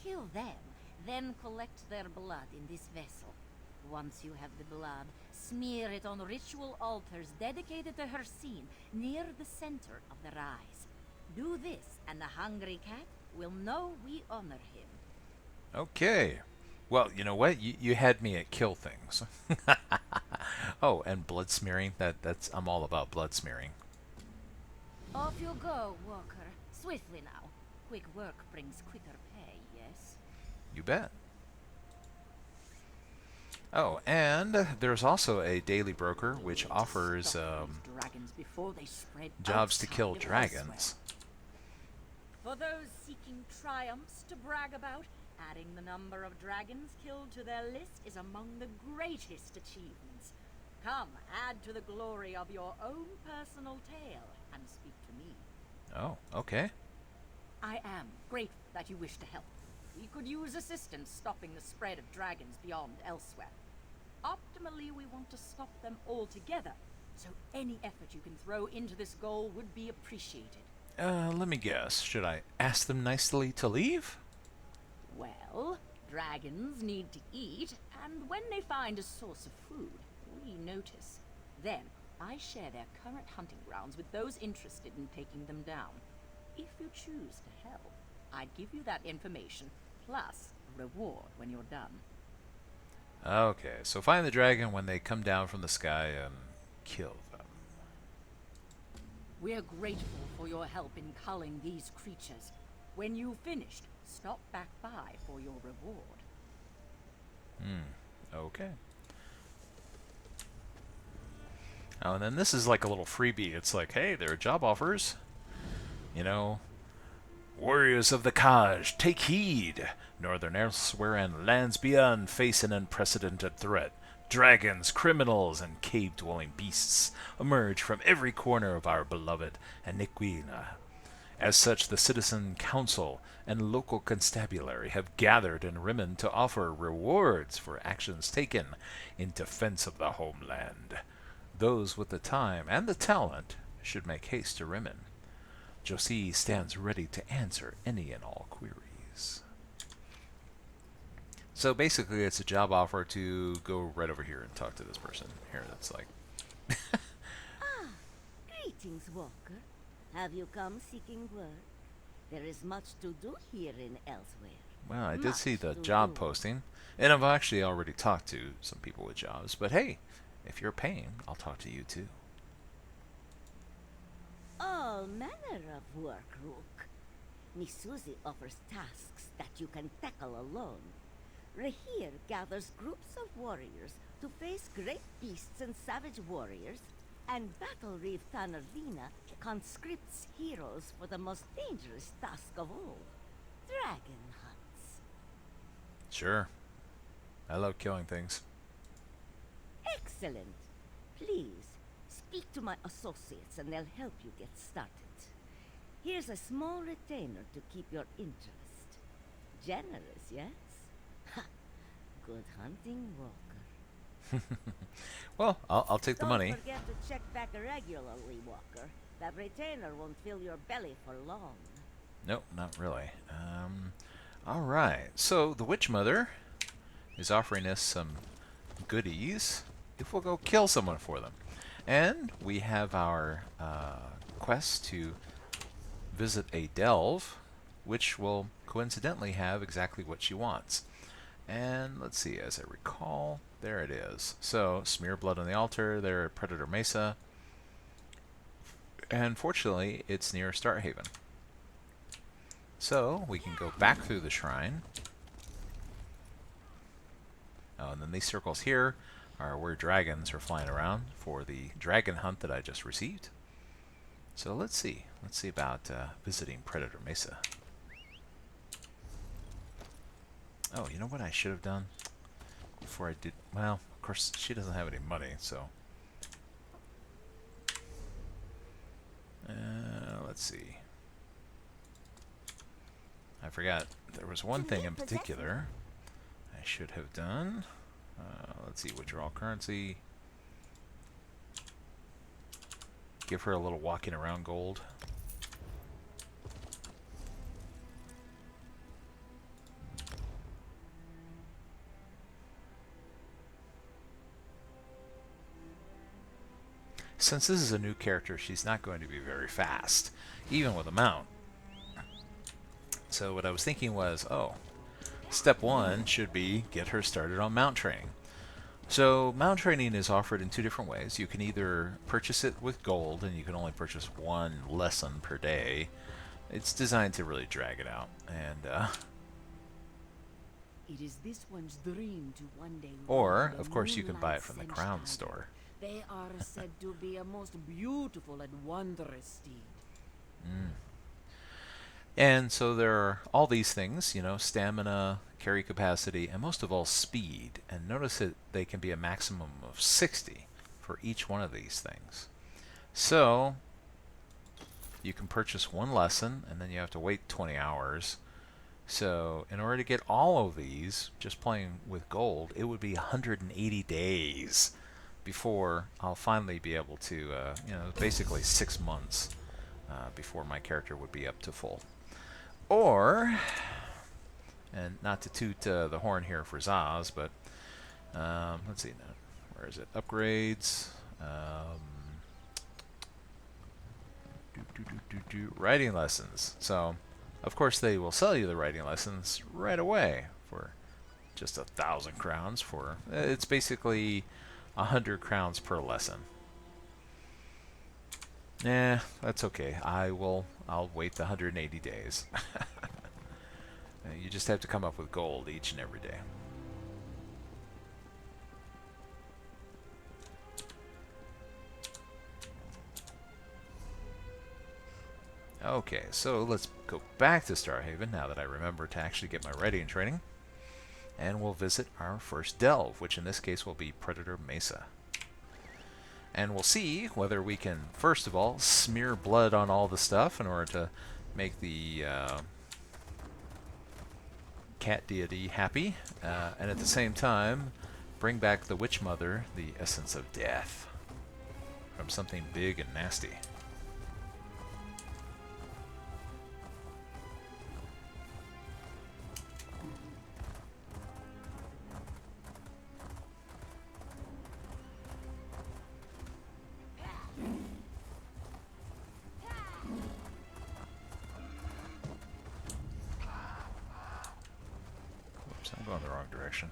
Kill them, then collect their blood in this vessel. Once you have the blood, smear it on ritual altars dedicated to Hersin near the center of the rise. Do this, and the hungry cat will know we honor him. Okay. Well, you know what? You had me at kill things. Oh, and blood smearing. I'm all about blood smearing. Off you go, Walker. Swiftly now. Quick work brings quicker pay, yes? You bet. Oh, and there's also a daily broker which offers jobs to kill dragons. For those seeking triumphs to brag about, adding the number of dragons killed to their list is among the greatest achievements. Come, add to the glory of your own personal tale and speak to me. Oh, okay. I am grateful that you wish to help. We could use assistance stopping the spread of dragons beyond Elsweyr. Optimally, we want to stop them altogether, so any effort you can throw into this goal would be appreciated. Let me guess. Should I ask them nicely to leave? Well, dragons need to eat, and when they find a source of food, we notice. Then, I share their current hunting grounds with those interested in taking them down. If you choose to help, I'd give you that information, plus a reward when you're done. Okay, so find the dragon when they come down from the sky and kill them. We're grateful for your help in culling these creatures. When you've finished, stop back by for your reward. Okay. Oh, and then this is like a little freebie. It's like, hey, there are job offers. You know, warriors of the Kaj, take heed! Northern Elsweyr and lands beyond face an unprecedented threat. Dragons, criminals, and cave-dwelling beasts emerge from every corner of our beloved Aniquina. As such, the Citizen Council and local constabulary have gathered in Rimmen to offer rewards for actions taken in defense of the homeland. Those with the time and the talent should make haste to Rimmen. Josie stands ready to answer any and all queries. So basically, it's a job offer to go right over here and talk to this person here. That's like... Greetings, Walker. Have you come seeking work? There is much to do here in Elsweyr. Well, I did see the job posting, and I've actually already talked to some people with jobs. But hey, if you're paying, I'll talk to you too. all manner of work, Rook. Miss Susie offers tasks that you can tackle alone. Rahir gathers groups of warriors to face great beasts and savage warriors, and Battle Reef Tanarvina conscripts heroes for the most dangerous task of all, dragon hunts. Sure. I love killing things. Excellent. Please, speak to my associates and they'll help you get started. Here's a small retainer to keep your interest. Generous, yes? Ha! Good hunting, Walker. Well, I'll take the money. Don't forget to check back regularly, Walker. That retainer won't fill your belly for long. Nope, not really. Alright, so the Witch Mother is offering us some goodies if we'll go kill someone for them. And we have our quest to visit a delve, which will coincidentally have exactly what she wants. And let's see, as I recall, there it is. So, smear blood on the altar, there at Predator Mesa. And fortunately, it's near Starhaven. So, we can go back through the shrine. Oh, and then these circles here are where dragons are flying around for the dragon hunt that I just received. So let's see. Let's see about visiting Predator Mesa. Oh, you know what I should have done before I did? Well, of course, she doesn't have any money, so... let's see. I forgot. There was one thing in particular I should have done. Let's see, withdraw currency. Give her a little walking around gold. Since this is a new character, she's not going to be very fast, even with a mount. So what I was thinking was, oh, step one should be get her started on mount training. So mount training is offered in two different ways. You can either purchase it with gold, and you can only purchase one lesson per day. It's designed to really drag it out. And It is this one's dream to one day or, ride of the course, you can buy it from the moonlight Crown Sench store. Tiger. They are said to be a most beautiful and wondrous steed. And so there are all these things, you know, stamina, carry capacity, and most of all speed. And notice that they can be a maximum of 60 for each one of these things. So you can purchase one lesson, and then you have to wait 20 hours. So in order to get all of these, just playing with gold, it would be 180 days before I'll finally be able to, you know, basically 6 months before my character would be up to full. Or, and not to toot the horn here for Zaz, but let's see now. Where is it? Upgrades. Writing lessons. So, of course, they will sell you the writing lessons right away for just 1,000 crowns. For it's basically 100 crowns per lesson. That's okay. I'll wait the 180 days. You just have to come up with gold each and every day. Okay, so let's go back to Starhaven now that I remember to actually get my writing training. And we'll visit our first delve, which in this case will be Predator Mesa. And we'll see whether we can, first of all, smear blood on all the stuff in order to make the cat deity happy, and at the same time bring back the Witch Mother, the essence of death, from something big and nasty. I'm going the wrong direction.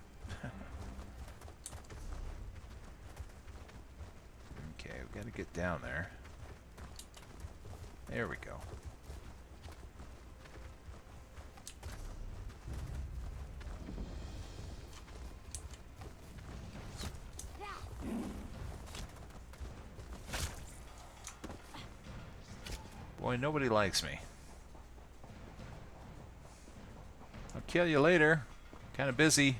Okay, we've got to get down there. There we go. Boy, nobody likes me. I'll kill you later. Kind of busy.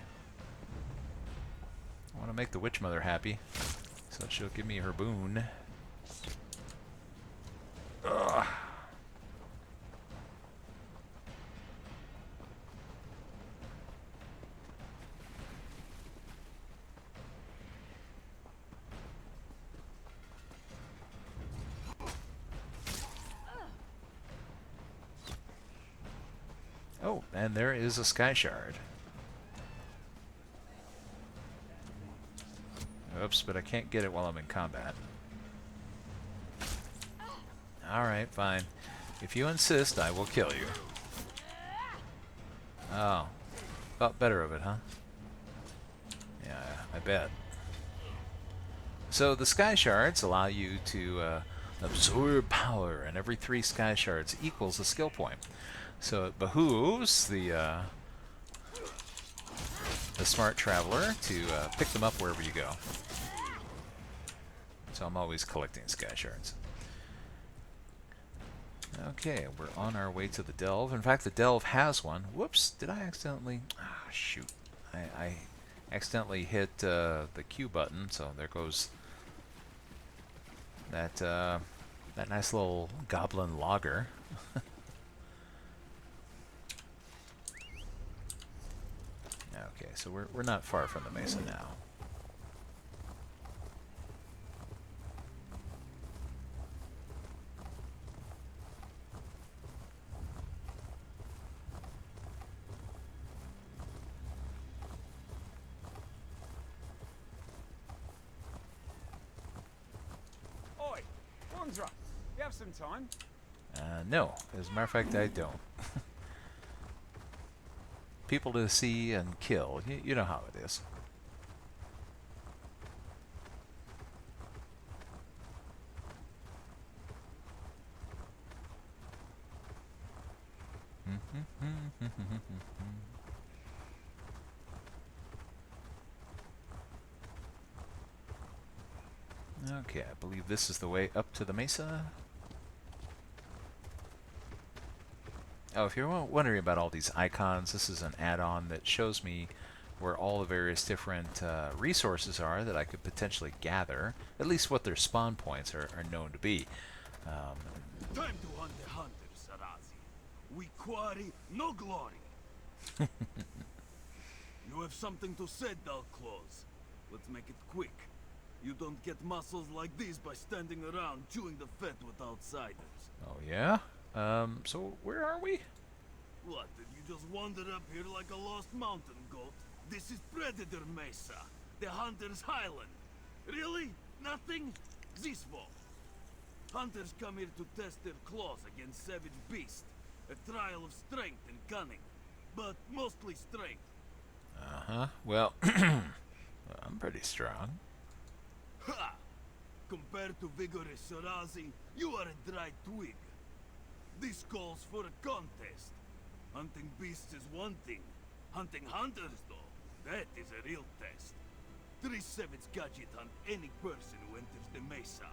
I want to make the Witch Mother happy, so she'll give me her boon. Ugh. Oh, and there is a Sky Shard. Oops, but I can't get it while I'm in combat. Alright, fine. If you insist, I will kill you. Oh. Thought better of it, huh? Yeah, I bet. So the Sky Shards allow you to absorb power, and every 3 Sky Shards equals a skill point. So it behooves the smart traveler to pick them up wherever you go. So I'm always collecting Sky Shards. Okay, we're on our way to the Delve. In fact, the Delve has one. Whoops, did I accidentally... Ah, shoot. I accidentally hit the Q button, so there goes that nice little goblin logger. Okay, so we're not far from the mesa now. Oi, Wanderer, you have some time? No, as a matter of fact, I don't. People to see and kill. You know how it is. Okay, I believe this is the way up to the mesa. Oh, if you're wondering about all these icons, this is an add-on that shows me where all the various different resources are that I could potentially gather, at least what their spawn points are known to be. Time to hunt the hunter, Sarazi. We quarry, no glory. You have something to say, dull claws. Let's make it quick. You don't get muscles like these by standing around chewing the fat with outsiders. Oh yeah? So where are we? What, did you just wander up here like a lost mountain goat? This is Predator Mesa, the Hunter's Highland. Really? Nothing? This way. Hunters come here to test their claws against savage beasts. A trial of strength and cunning. But mostly strength. Uh-huh. Well, I'm pretty strong. Ha! Compared to vigorous Sarazi, you are a dry twig. This calls for a contest. Hunting beasts is one thing. Hunting hunters, though, that is a real test. 3 savage gadget hunt any person who enters the mesa.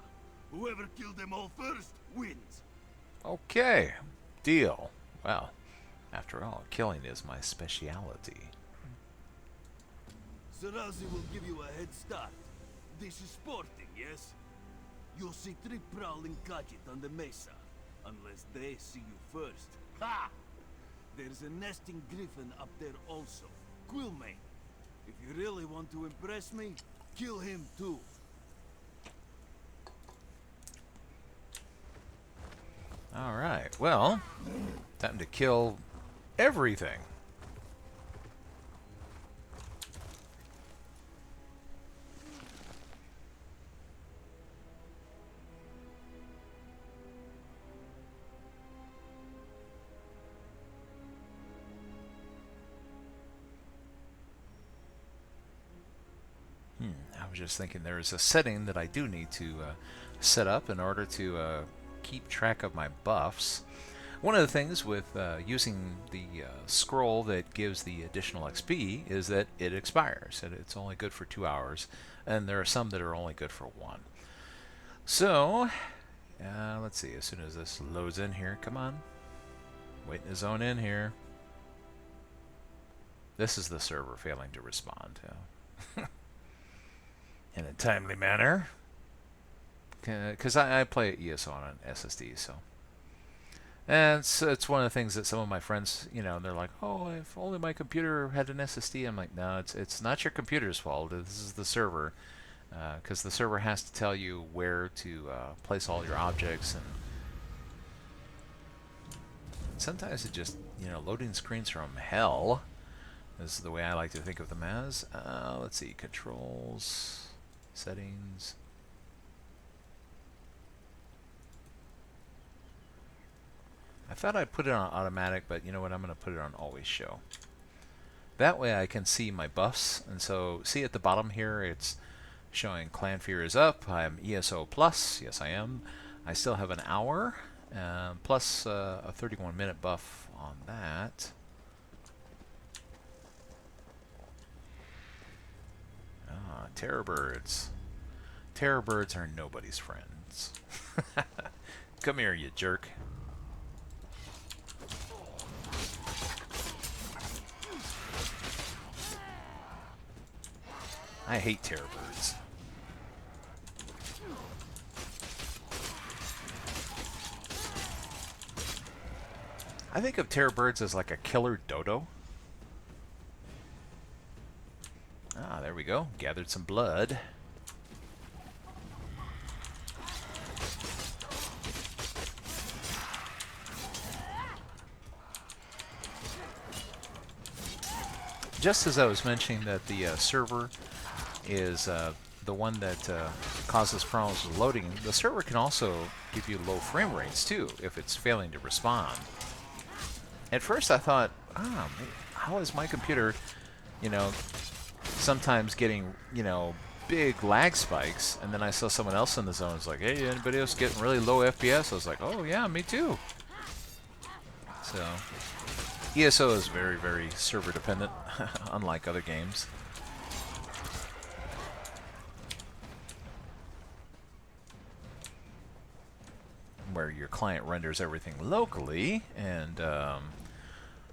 Whoever killed them all first wins. Okay, deal. Well, after all, killing is my speciality. Sarazi will give you a head start. This is sporting, yes? You'll see 3 prowling gadget on the mesa. Unless they see you first. Ha! There's a nesting griffin up there also. Quillmane. If you really want to impress me, kill him too. Alright, well, time to kill everything. I was just thinking there is a setting that I do need to set up in order to keep track of my buffs. One of the things with using the scroll that gives the additional XP is that it expires, and it's only good for 2 hours, and there are some that are only good for 1. So, let's see, as soon as this loads in here, come on, waiting to zone in here. This is the server failing to respond in a timely manner, because I play ESO on an SSD, so. And it's one of the things that some of my friends, you know, they're like, oh, if only my computer had an SSD. I'm like, no, it's not your computer's fault. This is the server, because the server has to tell you where to place all your objects. And sometimes it just, you know, loading screens from hell is the way I like to think of them as. Let's see, controls, settings. I thought I'd put it on automatic, but you know what? I'm going to put it on always show. That way I can see my buffs. And so, see at the bottom here, it's showing Clan Fear is up. I'm ESO plus. Yes, I am. I still have an hour, plus a 31-minute buff on that. Ah, terror birds. Terror birds are nobody's friends. Come here, you jerk. I hate terror birds. I think of terror birds as like a killer dodo. Ah, there we go. Gathered some blood. Just as I was mentioning that the server is the one that causes problems with loading, the server can also give you low frame rates too if it's failing to respond. At first I thought, how is my computer, you know, sometimes getting, you know, big lag spikes, and then I saw someone else in the zone was like, hey, anybody else getting really low FPS? I was like, oh yeah, me too. So ESO is very, very server dependent, unlike other games. Where your client renders everything locally and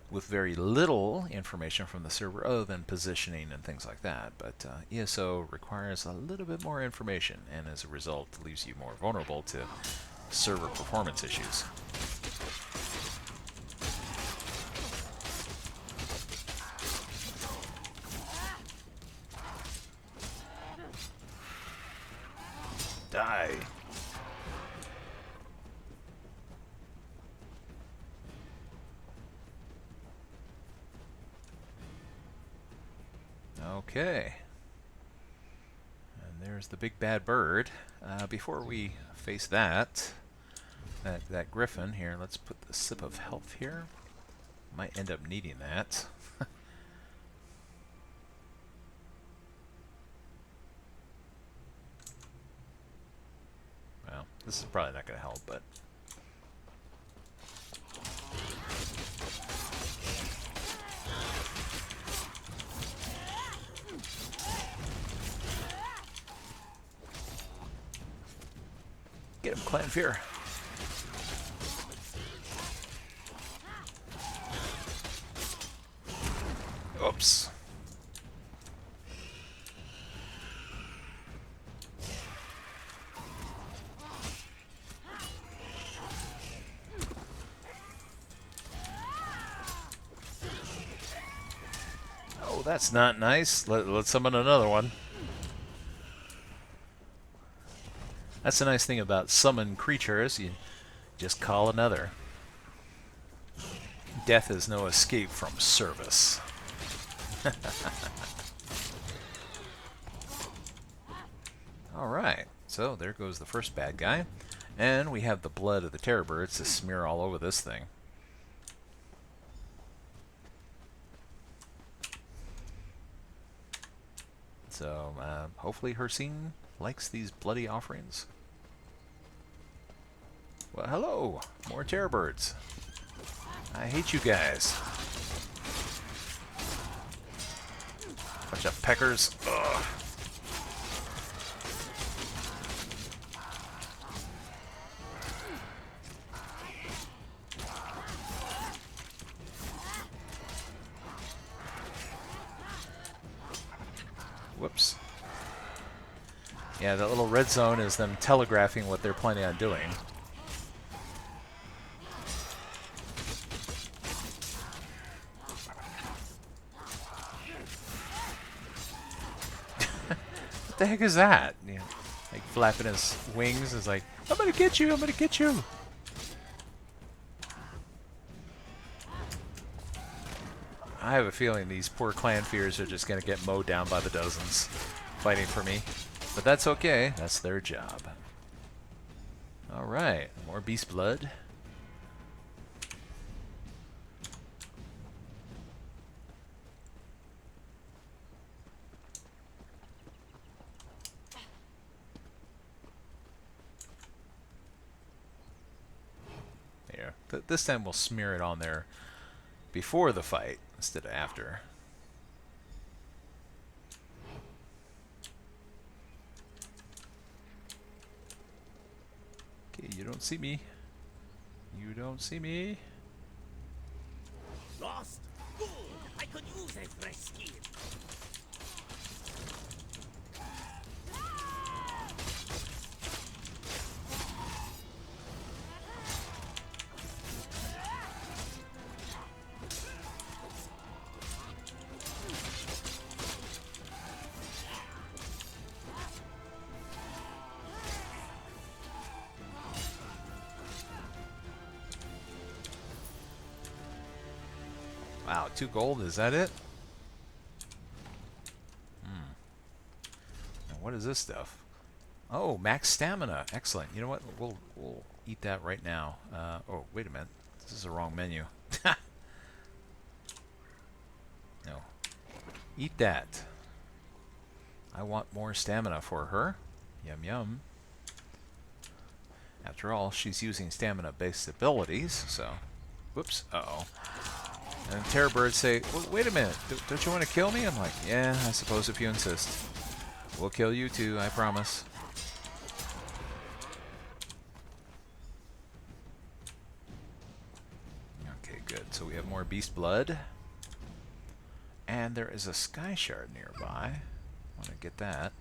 with very little information from the server other than positioning and things like that. But ESO requires a little bit more information, and as a result leaves you more vulnerable to server performance issues. Die. Okay. And there's the big bad bird. Before we face that griffin here, let's put the sip of health here. Might end up needing that. Well, this is probably not going to help, but get him, Clan Fear. Oops. Oh, that's not nice. Let's summon another one. That's the nice thing about summon creatures. You just call another. Death is no escape from service. Alright, so there goes the first bad guy. And we have the blood of the terror birds to smear all over this thing. So, hopefully Hercene likes these bloody offerings. Well, hello. More terror birds. I hate you guys. Bunch of peckers. Ugh. Whoops. Yeah, that little red zone is them telegraphing what they're planning on doing. What the heck is that? You know, like flapping his wings is like, I'm gonna get you, I'm gonna get you. I have a feeling these poor clan fears are just gonna get mowed down by the dozens fighting for me. But that's okay, that's their job. Alright, more beast blood. There. This time we'll smear it on there before the fight instead of after. Okay, you don't see me. You don't see me. Lost? Good! I could use a fresh skin. Wow, 2 gold, is that it? Now what is this stuff? Oh, max stamina. Excellent. You know what? We'll eat that right now. Oh, wait a minute. This is the wrong menu. No. Eat that. I want more stamina for her. Yum yum. After all, she's using stamina-based abilities, so... Whoops. Uh-oh. And terror birds say, wait a minute, don't you want to kill me? I'm like, yeah, I suppose if you insist. We'll kill you too, I promise. Okay, good. So we have more beast blood. And there is a sky shard nearby. I want to get that.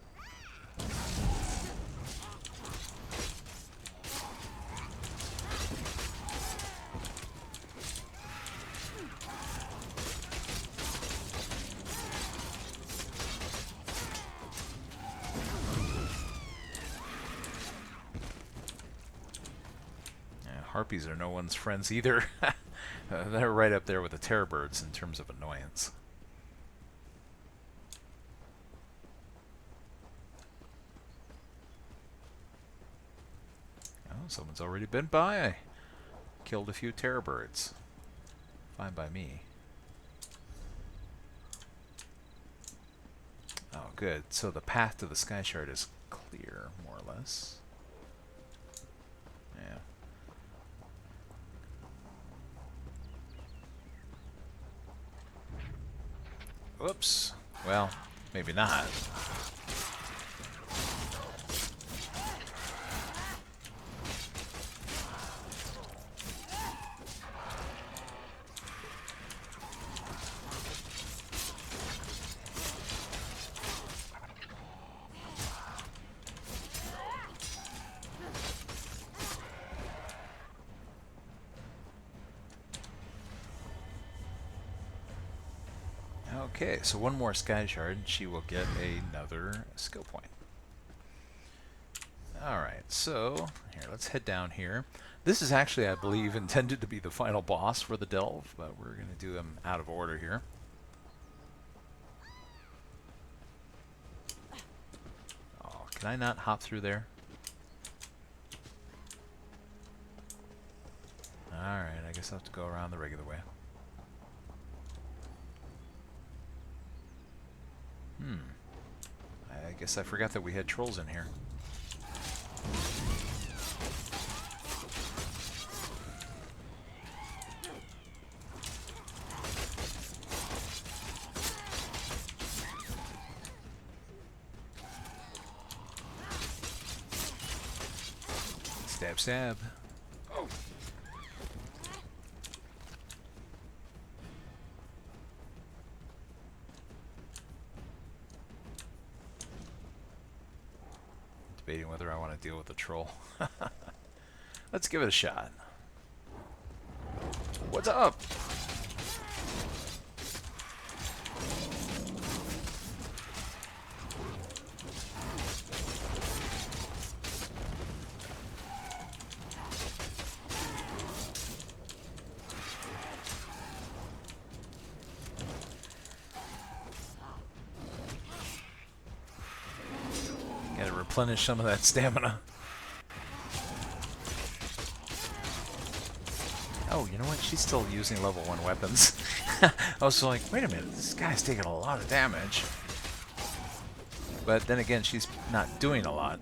Harpies are no one's friends either. They're right up there with the terror birds in terms of annoyance. Oh, someone's already been by. Killed a few terror birds. Fine by me. Oh, good. So the path to the sky shard is clear, more or less. Yeah. Whoops. Well, maybe not. Okay, so one more sky shard, and she will get another skill point. Alright, so here, let's head down here. This is actually, I believe, intended to be the final boss for the delve, but we're going to do them out of order here. Oh, can I not hop through there? Alright, I guess I'll have to go around the regular way. I guess I forgot that we had trolls in here. Stab, stab. Debating whether I want to deal with the troll. Let's give it a shot. What's up? Gotta replenish some of that stamina. Oh, you know what? She's still using level 1 weapons. I was like, wait a minute, this guy's taking a lot of damage. But then again, she's not doing a lot.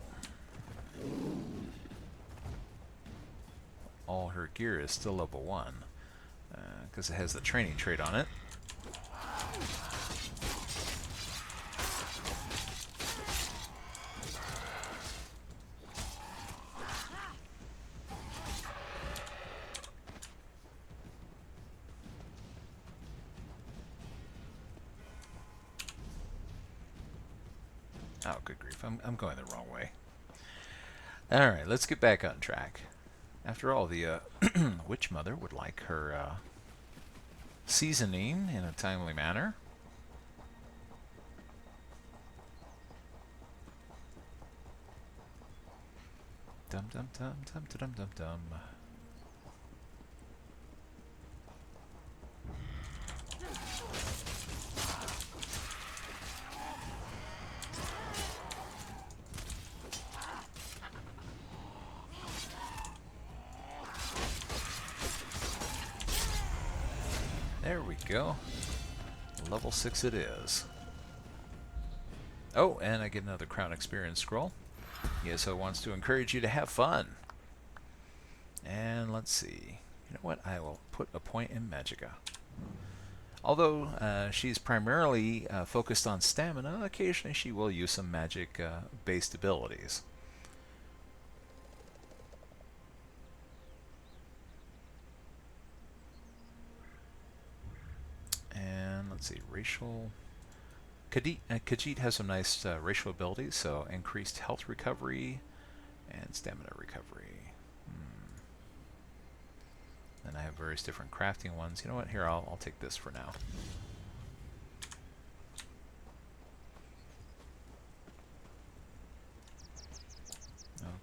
All her gear is still level 1. Because it has the training trait on it. Oh, good grief. I'm going the wrong way. Alright, let's get back on track. After all, the Witch Mother would like her seasoning in a timely manner. Dum dum dum dum dum dum dum. There we go. Level 6 it is. Oh, and I get another Crown Experience scroll. ESO wants to encourage you to have fun. And let's see. You know what? I will put a point in Magicka. Although she's primarily focused on stamina, occasionally she will use some magic-based abilities. And let's see, racial... Khajiit has some nice racial abilities, so increased health recovery and stamina recovery. Then I have various different crafting ones. You know what? Here, I'll take this for now.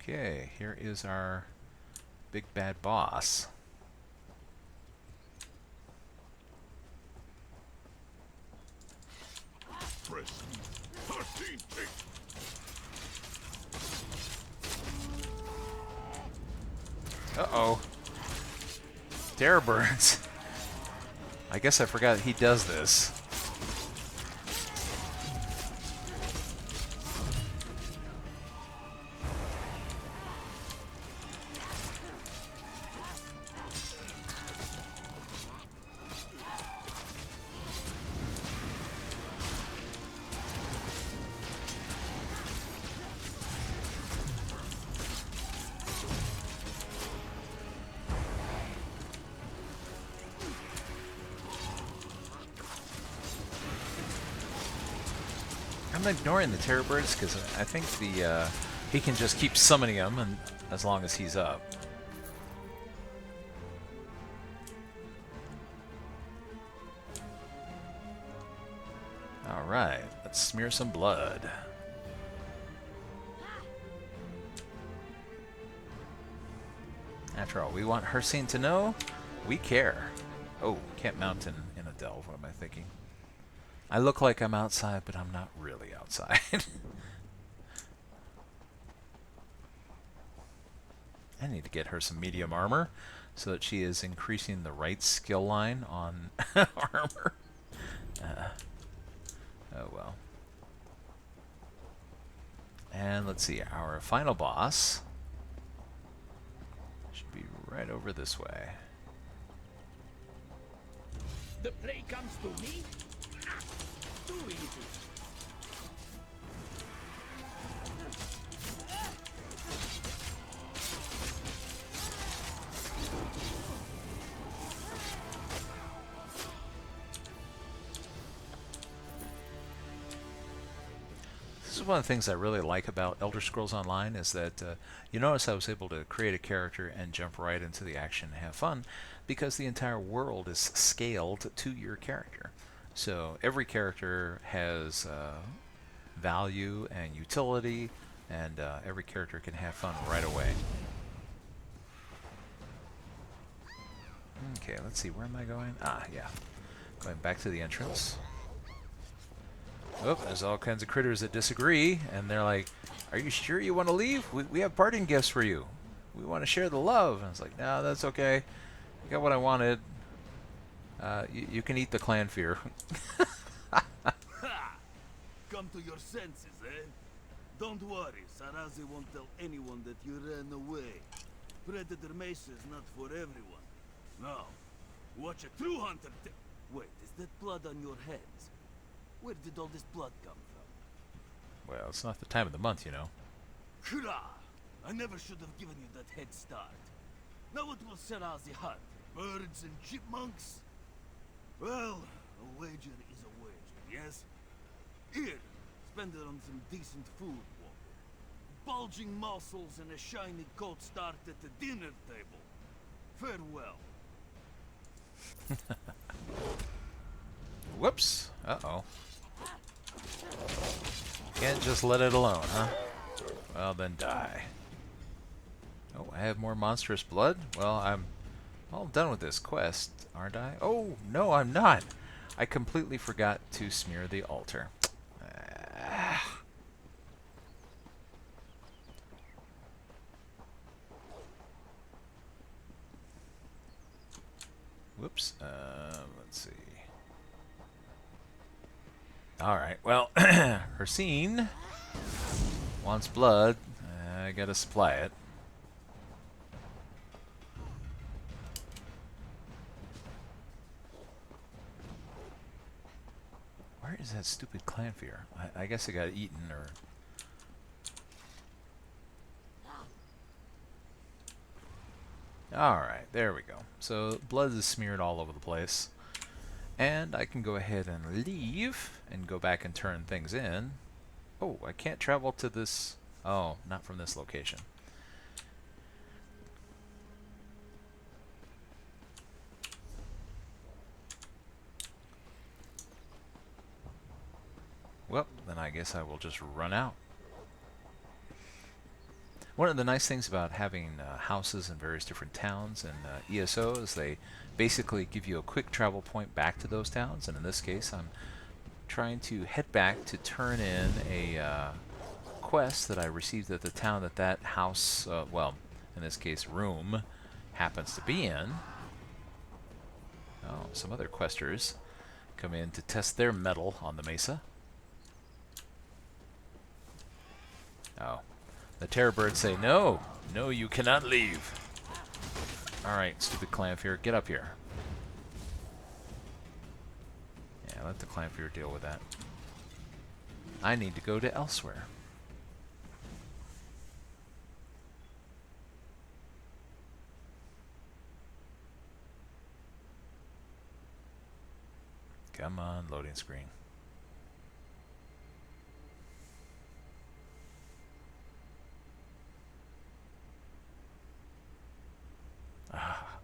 Okay, here is our big bad boss. Uh-oh. Terror birds. I guess I forgot he does this. I'm ignoring the terror birds because I think he can just keep summoning them, and as long as he's up. All right, let's smear some blood. After all, we want Hyraxia to know we care. Oh, can't mount in a delve. What am I thinking? I look like I'm outside, but I'm not really outside. I need to get her some medium armor so that she is increasing the right skill line on armor. Oh well. And let's see, our final boss should be right over this way. The prey comes to me? Too easy. is one of the things I really like about Elder Scrolls Online is that you notice I was able to create a character and jump right into the action and have fun because the entire world is scaled to your character. So every character has value and utility, and every character can have fun right away. Okay, let's see, where am I going? Ah, yeah. Going back to the entrance. Oh, there's all kinds of critters that disagree, and they're like, "Are you sure you want to leave? We have parting gifts for you. We want to share the love." And I was like, "No, that's okay. I got what I wanted. You can eat the clan fear." Ha! Come to your senses, eh? Don't worry, Sarazi won't tell anyone that you ran away. Predator Mesa is not for everyone. No. Watch a true hunter Wait, is that blood on your hands? Where did all this blood come from? Well, it's not the time of the month, you know. Kra! I never should have given you that head start. Now what will Sarazi hunt? Birds and chipmunks? Well, a wager is a wager, yes? Here, spend it on some decent food, Walker. Bulging muscles and a shiny coat start at the dinner table. Farewell. Whoops. Uh-oh. Can't just let it alone, huh? Well, then die. Oh, I have more monstrous blood? Well, I'm all done with this quest, aren't I? Oh, no, I'm not. I completely forgot to smear the altar. Whoops. Let's see. Alright, well, Hercine wants blood. I gotta supply it. Where is that stupid clanfear? I guess it got eaten, or... Alright, there we go. So, blood is smeared all over the place. And I can go ahead and leave and go back and turn things in. Oh, I can't travel to this... Oh, not from this location. Well, then I guess I will just run out. One of the nice things about having houses in various different towns and ESO is they basically give you a quick travel point back to those towns, and in this case I'm trying to head back to turn in a quest that I received at the town that that house, well, in this case room, happens to be in. Oh, some other questers come in to test their mettle on the mesa. Oh. The terror birds say, "No! No, you cannot leave!" Alright, stupid clanfear, get up here. Yeah, let the clanfear deal with that. I need to go to Elsweyr. Come on, loading screen.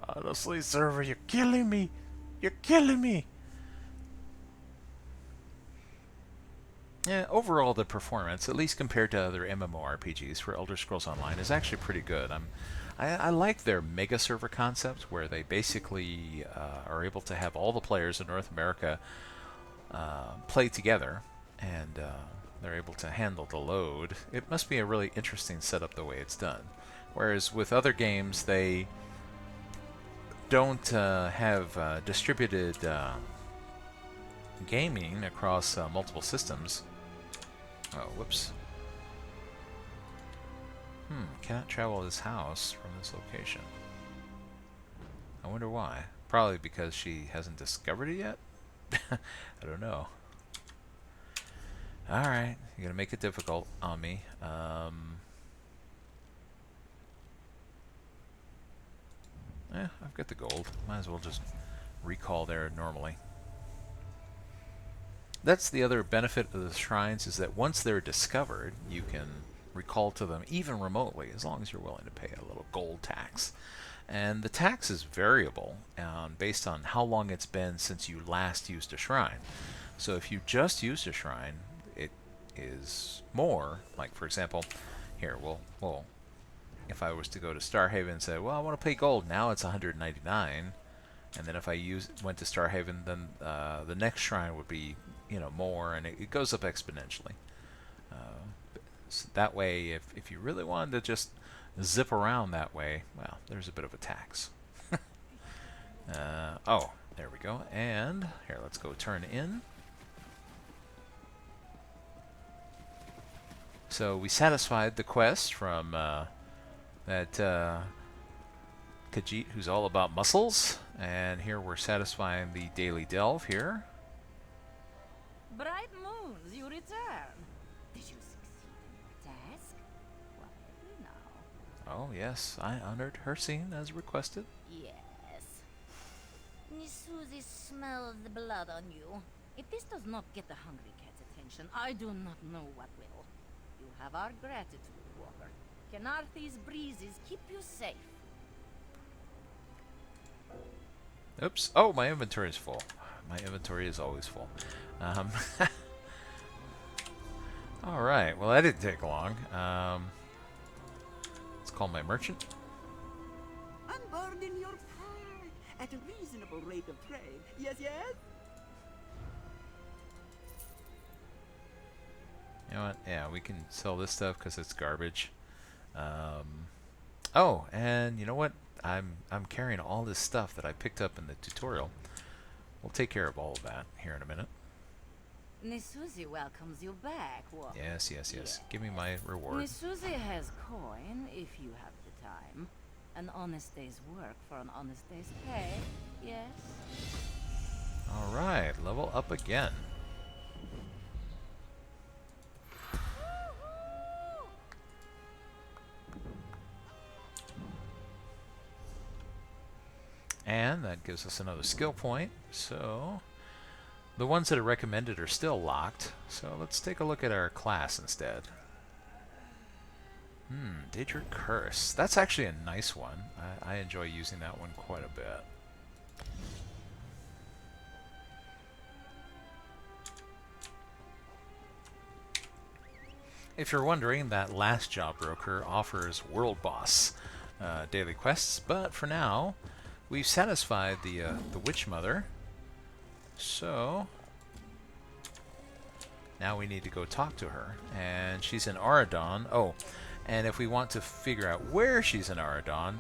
Honestly, server, you're killing me. You're killing me. Yeah, overall the performance, at least compared to other MMORPGs for Elder Scrolls Online, is actually pretty good. I like their mega server concept, where they basically are able to have all the players in North America play together, and they're able to handle the load. It must be a really interesting setup the way it's done. Whereas with other games, they don't have distributed gaming across multiple systems. Oh, whoops. Cannot travel this house from this location. I wonder why. Probably because she hasn't discovered it yet? I don't know. Alright, you're gonna make it difficult on me. I've got the gold. Might as well just recall there normally. that's the other benefit of the shrines, is that once they're discovered, you can recall to them even remotely, as long as you're willing to pay a little gold tax. And the tax is variable based on how long it's been since you last used a shrine. So if you just used a shrine, it is more. Like, for example, here, well, if I was to go to Starhaven and say, well, I want to pay gold, now it's 199. And then if I went to Starhaven, then the next shrine would be, more, and it goes up exponentially. So that way, if you really wanted to just zip around that way, well, there's a bit of a tax. Oh, there we go. And here, let's go turn in. So we satisfied the quest from that Khajiit, who's all about muscles, and here we're satisfying the daily delve here. Bright moons, you return. Did you succeed in your task? Quietly now. Oh yes, I honored her scene as requested. Yes. Nisuzi smells the blood on you. If this does not get the hungry cat's attention, I do not know what will. You have our gratitude, Walker. Kenarthi's breezes keep you safe. Oops. Oh, my inventory is full. My inventory is always full. Alright, well that didn't take long. Let's call my merchant. Unburden your pride at a reasonable rate of trade. Yes, yes? You know what? Yeah, we can sell this stuff because it's garbage. Oh, and you know what? I'm carrying all this stuff that I picked up in the tutorial. We'll take care of all of that here in a minute. Nisuzi welcomes you back, Walker. Yes, yes, yes. Give me my reward. Nisuzi has coin, if you have the time. An honest day's work for an honest day's pay, yes? Alright, level up again. And that gives us another skill point. So the ones that are recommended are still locked. So let's take a look at our class instead. Daedric Curse. That's actually a nice one. I enjoy using that one quite a bit. If you're wondering, that last job broker offers World Boss daily quests, but for now, we've satisfied the Witch Mother, so now we need to go talk to her, and she's in Auradon. Oh, and if we want to figure out where she's in Auradon,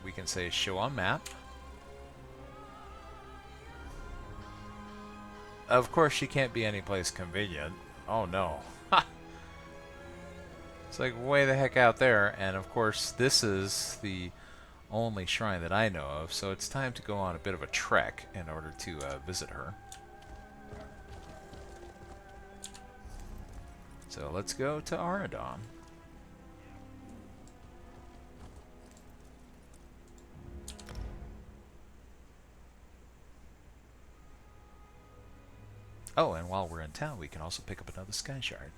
we can say show on map. Of course, she can't be any place convenient. Oh no. It's like way the heck out there, and of course this is the only shrine that I know of, so it's time to go on a bit of a trek in order to visit her. So let's go to Auradon. Oh, and while we're in town, we can also pick up another Sky Shard.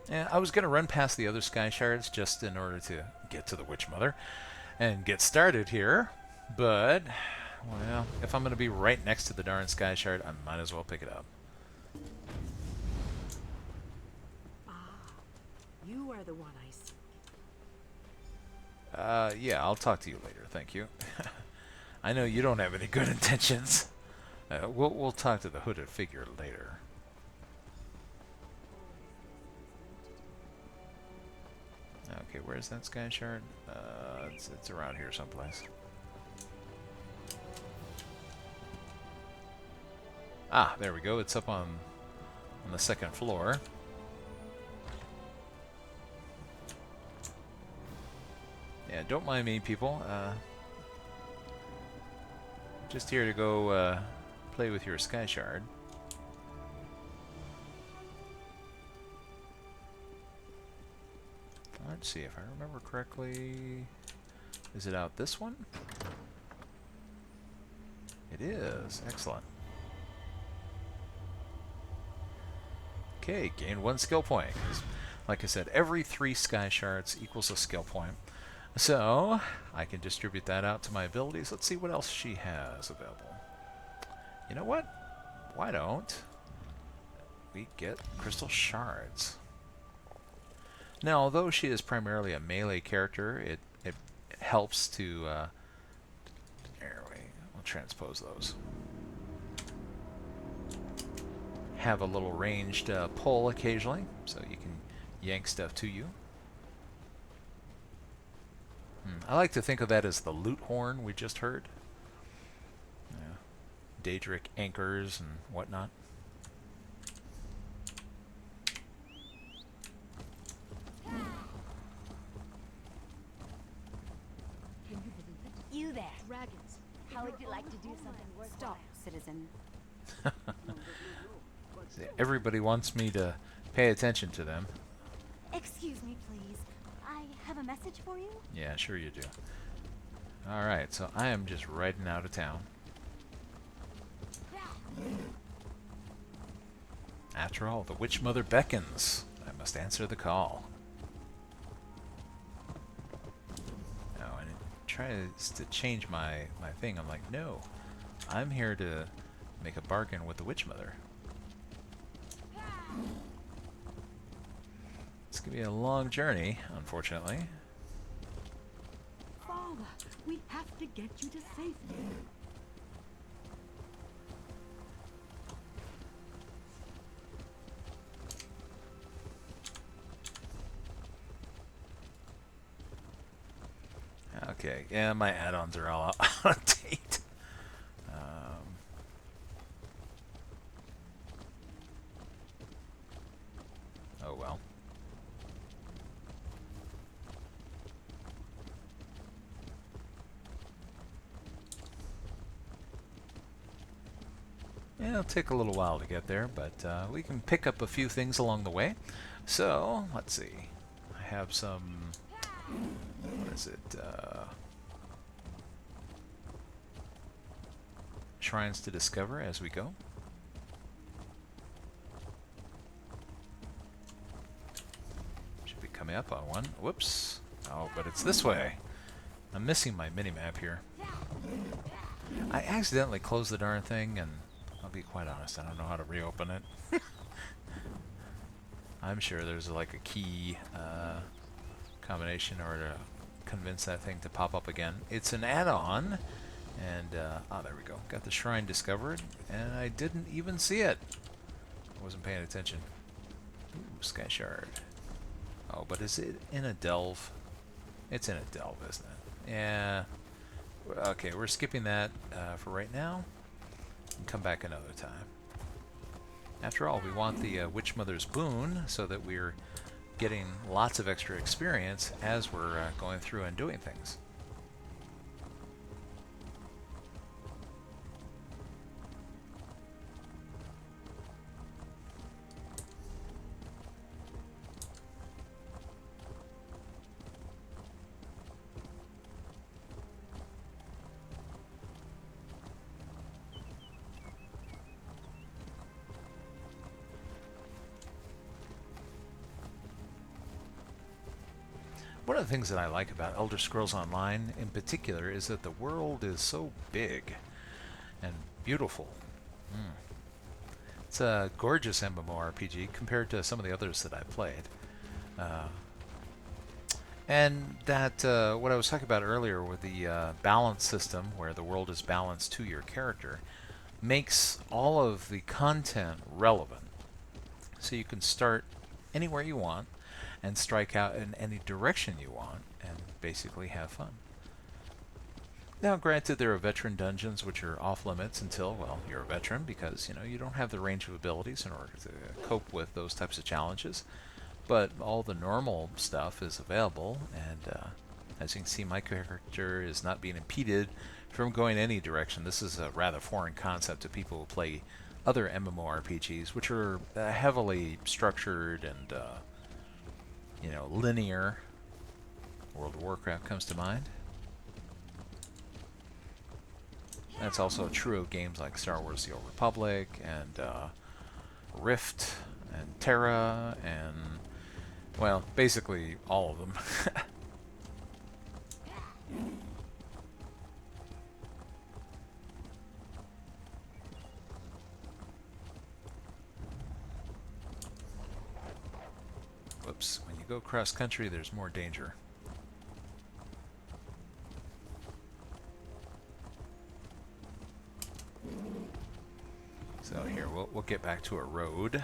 And I was going to run past the other Sky Shards just in order to get to the Witch Mother and get started here, but, well, if I'm going to be right next to the darn Sky Shard, I might as well pick it up. You are the one I seek. Yeah, I'll talk to you later, thank you. I know you don't have any good intentions. We'll talk to the hooded figure later. Okay, where's that Sky Shard? It's around here someplace. Ah, there we go. It's up on the second floor. Yeah, don't mind me, people. Just here to go play with your Sky Shard. Let's see if I remember correctly. Is it out this one? It is. Excellent. Okay, gain 1 skill point. Like I said, every 3 sky shards equals a skill point. So, I can distribute that out to my abilities. Let's see what else she has available. You know what? Why don't we get crystal shards? Now, although she is primarily a melee character, it helps to... there we'll transpose those. Have a little ranged pull occasionally, so you can yank stuff to you. I like to think of that as the loot horn we just heard. Daedric anchors and whatnot. You there. Dragons. How would you like to do something worthwhile, citizen? Everybody wants me to pay attention to them. Excuse me, please. I have a message for you. Yeah, sure you do. Alright, so I am just riding out of town. After all, the Witch Mother beckons. I must answer the call. Oh, and it tries to change my thing. I'm like, no. I'm here to make a bargain with the Witch Mother. It's going to be a long journey, unfortunately. Father, we have to get you to safety. Okay, yeah, my add-ons are all out of date. Oh well. Yeah, it'll take a little while to get there, but we can pick up a few things along the way. So, let's see. I have some... What is it? Shrines to discover as we go. Should be coming up on one. Whoops. Oh, but it's this way. I'm missing my mini-map here. I accidentally closed the darn thing, and I'll be quite honest, I don't know how to reopen it. I'm sure there's like a key combination or to convince that thing to pop up again. It's an add-on, and oh, there we go. Got the shrine discovered, and I didn't even see it. I wasn't paying attention. Ooh, Sky Shard. Oh, but is it in a delve? It's in a delve, isn't it? Yeah. Okay, we're skipping that for right now. And come back another time. After all, we want the Witch Mother's boon so that we're getting lots of extra experience as we're going through and doing things. One of the things that I like about Elder Scrolls Online in particular is that the world is so big and beautiful. It's a gorgeous MMORPG compared to some of the others that I've played. And that, what I was talking about earlier with the balance system, where the world is balanced to your character, makes all of the content relevant. So you can start anywhere you want and strike out in any direction you want and basically have fun. Now, granted, there are veteran dungeons which are off limits until, well, you're a veteran, because, you know, you don't have the range of abilities in order to cope with those types of challenges. But all the normal stuff is available, and as you can see, my character is not being impeded from going any direction. This is a rather foreign concept to people who play other MMORPGs, which are heavily structured and you know, linear. World of Warcraft comes to mind. That's also true of games like Star Wars The Old Republic and Rift and Terra and, well, basically all of them. Whoops, when you go cross country there's more danger. So here, we'll get back to a road.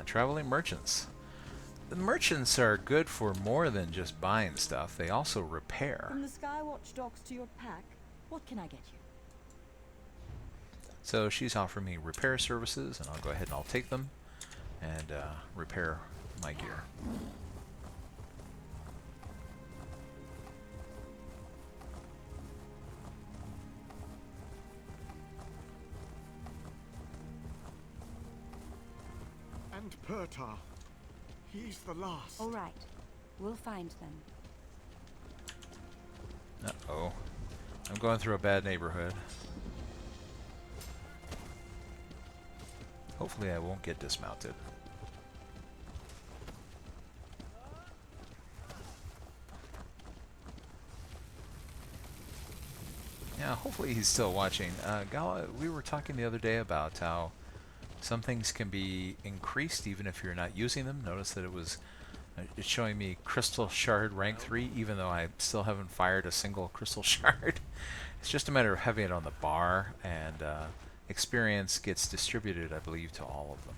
Traveling merchants. The merchants are good for more than just buying stuff. They also repair. From the Skywatch docks to your pack, what can I get you? So she's offering me repair services, and I'll go ahead and I'll take them and repair my gear. And Pertar. He's the last. All right. We'll find them. Uh-oh. I'm going through a bad neighborhood. Hopefully I won't get dismounted. Yeah, hopefully he's still watching. Gala, we were talking the other day about how some things can be increased even if you're not using them. Notice that it's showing me Crystal Shard rank 3 even though I still haven't fired a single Crystal Shard. It's just a matter of having it on the bar, and experience gets distributed, I believe, to all of them.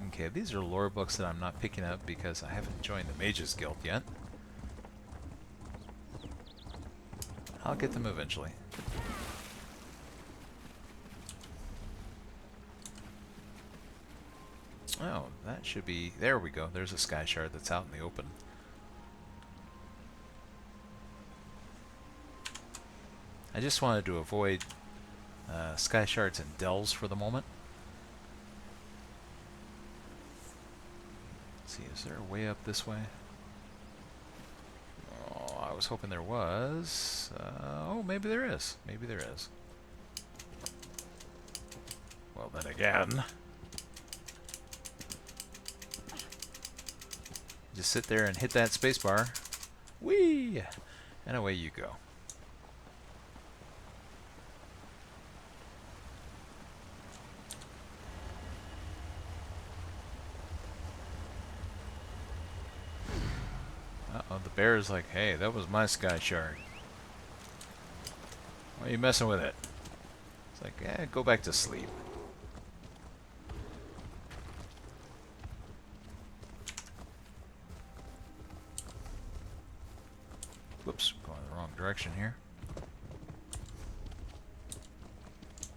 Okay, these are lore books that I'm not picking up because I haven't joined the Mages Guild yet. I'll get them eventually. Oh, that should be... There we go. There's a Sky Shard that's out in the open. I just wanted to avoid Sky Shards and delves for the moment. Let's see, is there a way up this way? Oh, I was hoping there was. Oh, maybe there is. Maybe there is. Well, then again. Just sit there and hit that spacebar. Whee! And away you go. Uh-oh, the bear is like, hey, that was my Sky Shard. Why are you messing with it? It's like, go back to sleep. Whoops, going the wrong direction here.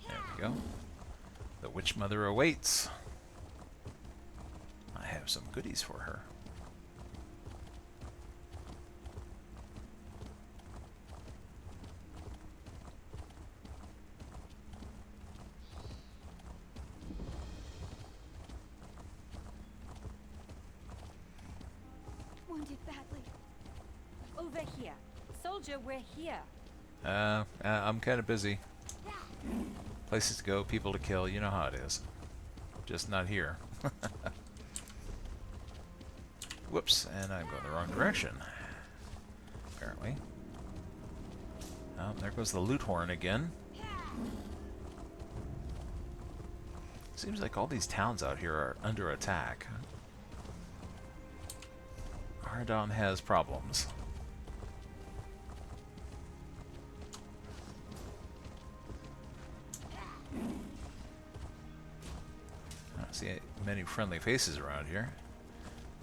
There we go. The Witch Mother awaits. I have some goodies for her. Wounded badly. Over here. Soldier, we're here. I'm kind of busy. Places to go, people to kill, you know how it is. Just not here. Whoops, and I'm going the wrong direction. Apparently. Oh, there goes the loot horn again. Seems like all these towns out here are under attack. Ardon has problems. I don't see many friendly faces around here.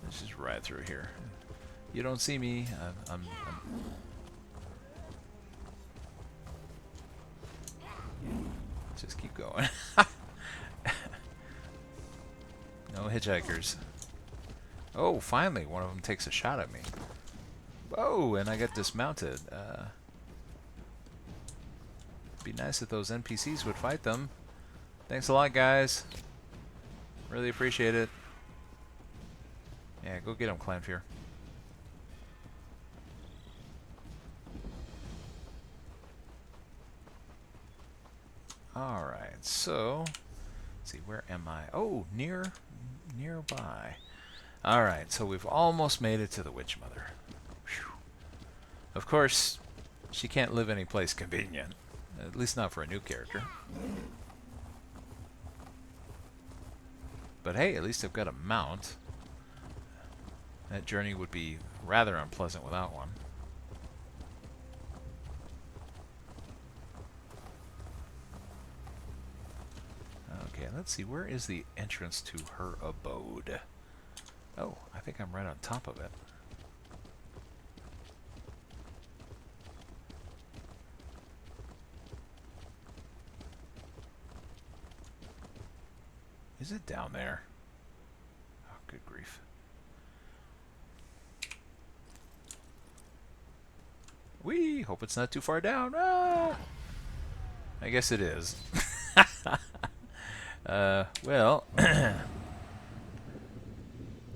Let's just ride through here. You don't see me. I'm just keep going. hitchhikers. Oh, finally, one of them takes a shot at me. Oh, and I get dismounted. Be nice if those NPCs would fight them. Thanks a lot, guys. Really appreciate it. Yeah, go get him, Clanfear. Alright, so... Let's see, where am I? Oh, nearby. Alright, so we've almost made it to the Witch Mother. Whew. Of course, she can't live any place convenient. At least not for a new character. But hey, at least I've got a mount. That journey would be rather unpleasant without one. Okay, let's see. Where is the entrance to her abode? Oh, I think I'm right on top of it. Is it down there? Oh, good grief. Whee! Hope it's not too far down. Ah! I guess it is. Well...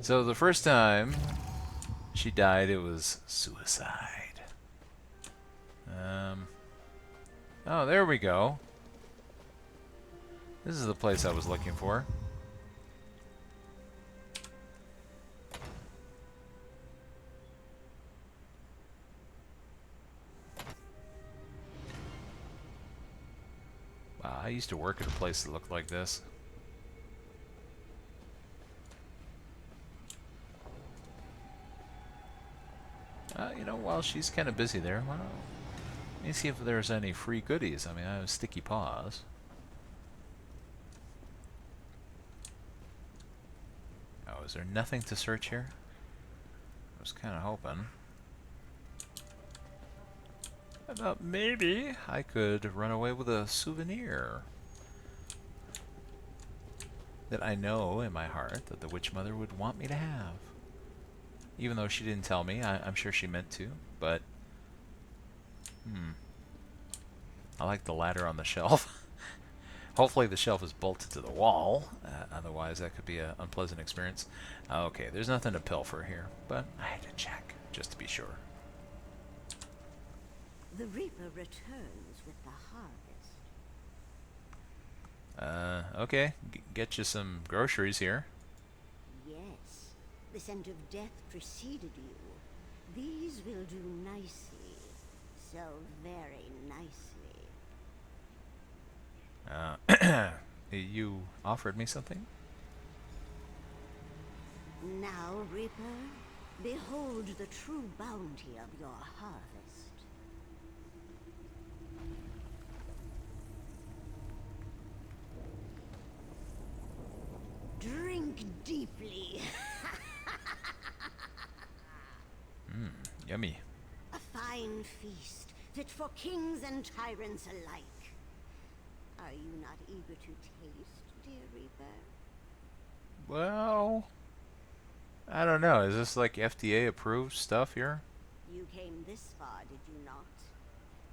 So the first time she died, it was suicide. Oh, there we go. This is the place I was looking for. Wow, I used to work at a place that looked like this. You know, while she's kind of busy there, well, let me see if there's any free goodies. I mean, I have sticky paws. Oh, is there nothing to search here? I was kind of hoping. I thought maybe I could run away with a souvenir that I know in my heart that the Witch Mother would want me to have. Even though she didn't tell me, I'm sure she meant to, but... I like the ladder on the shelf. Hopefully the shelf is bolted to the wall, otherwise that could be an unpleasant experience. Okay, there's nothing to pilfer here, but I had to check, just to be sure. The Reaper returns with the harvest. Okay, get you some groceries here. Yes, the scent of death preceded you. These will do nicely. So very nicely. You offered me something? Now, Reaper, behold the true bounty of your harvest. Drink deeply. Yummy. A fine feast, fit for kings and tyrants alike. Are you not eager to taste, dear Reaper? Well, I don't know. Is this like FDA approved stuff here? You came this far, did you not?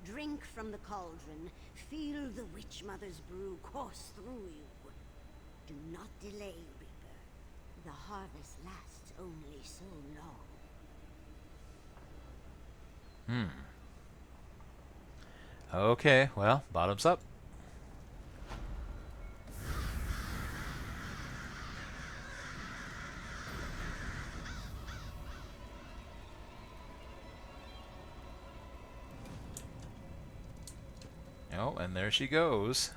Drink from the cauldron. Feel the Witch Mother's brew course through you. Do not delay, Reaper. The harvest lasts only so long. Okay, well, bottoms up. Oh, and there she goes.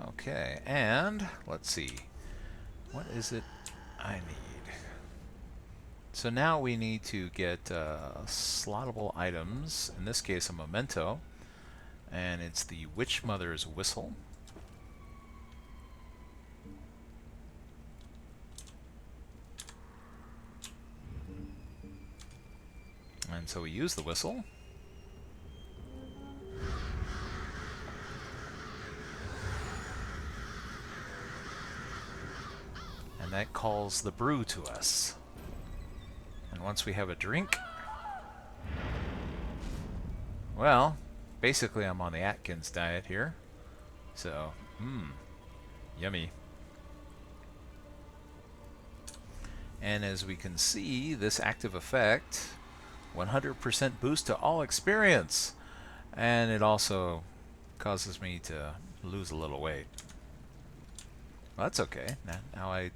Okay, and let's see. What is it I need? So now we need to get slottable items. In this case, a memento. And it's the Witch Mother's whistle. And so we use the whistle. And that calls the brew to us. And once we have a drink, well, basically I'm on the Atkins diet here. So, yummy. And as we can see, this active effect, 100% boost to all experience. And it also causes me to lose a little weight. Well, that's okay. Now I'm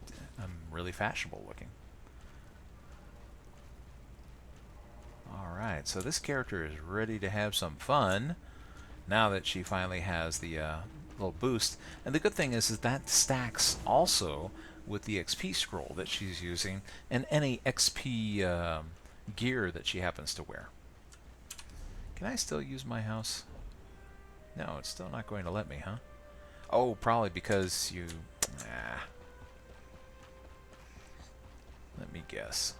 really fashionable looking. Alright, so this character is ready to have some fun now that she finally has the little boost. And the good thing is that stacks also with the XP scroll that she's using and any XP gear that she happens to wear. Can I still use my house? No, it's still not going to let me, huh? Oh, probably because you... Let me guess.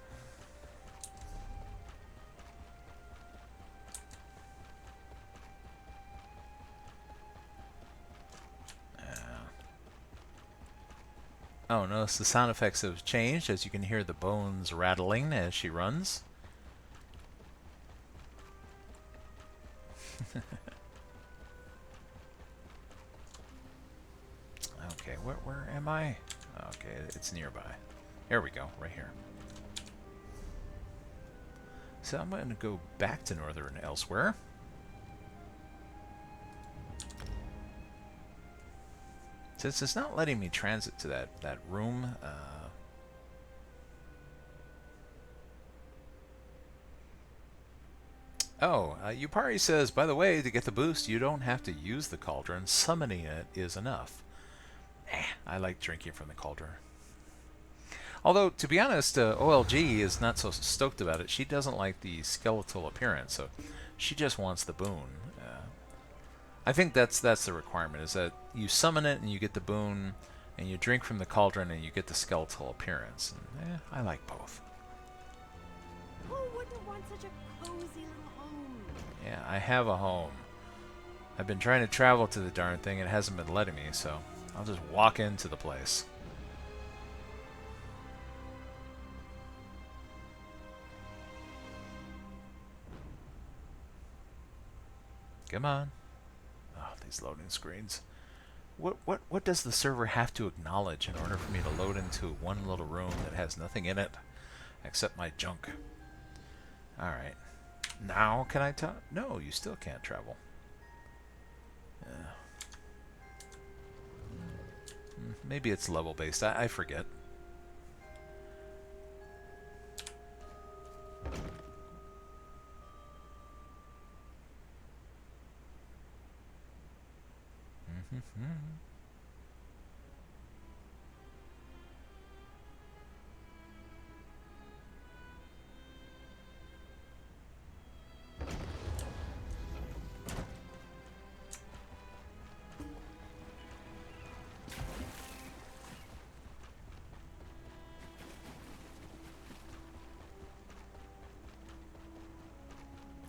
Oh, notice the sound effects have changed as you can hear the bones rattling as she runs. Okay, where am I? Okay, it's nearby. Here we go, right here. So I'm going to go back to northern Elsweyr. Since it's not letting me transit to that room, Yupari says, by the way, to get the boost, you don't have to use the cauldron. Summoning it is enough. I like drinking from the cauldron. Although, to be honest, OLG is not so stoked about it. She doesn't like the skeletal appearance, so she just wants the boon. I think that's the requirement, is that you summon it and you get the boon, and you drink from the cauldron and you get the skeletal appearance. And, I like both. Who wouldn't want such a cozy little home? Yeah, I have a home. I've been trying to travel to the darn thing. It hasn't been letting me, so I'll just walk into the place. Come on. Oh, these loading screens. What does the server have to acknowledge in order for me to load into one little room that has nothing in it except my junk? Alright. Now can I talk? No, you still can't travel. Maybe it's level based. I forget.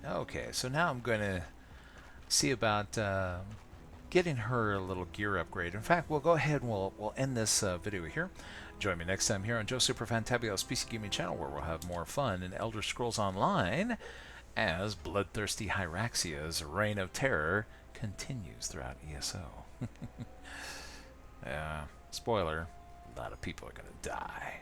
Okay, so now I'm going to see about getting her a little gear upgrade. In fact, we'll go ahead and we'll end this video here. Join me next time here on Joe Superfantabulous PC Gaming Channel, where we'll have more fun in Elder Scrolls Online as Bloodthirsty Hyraxia's reign of terror continues throughout ESO. Spoiler, a lot of people are going to die.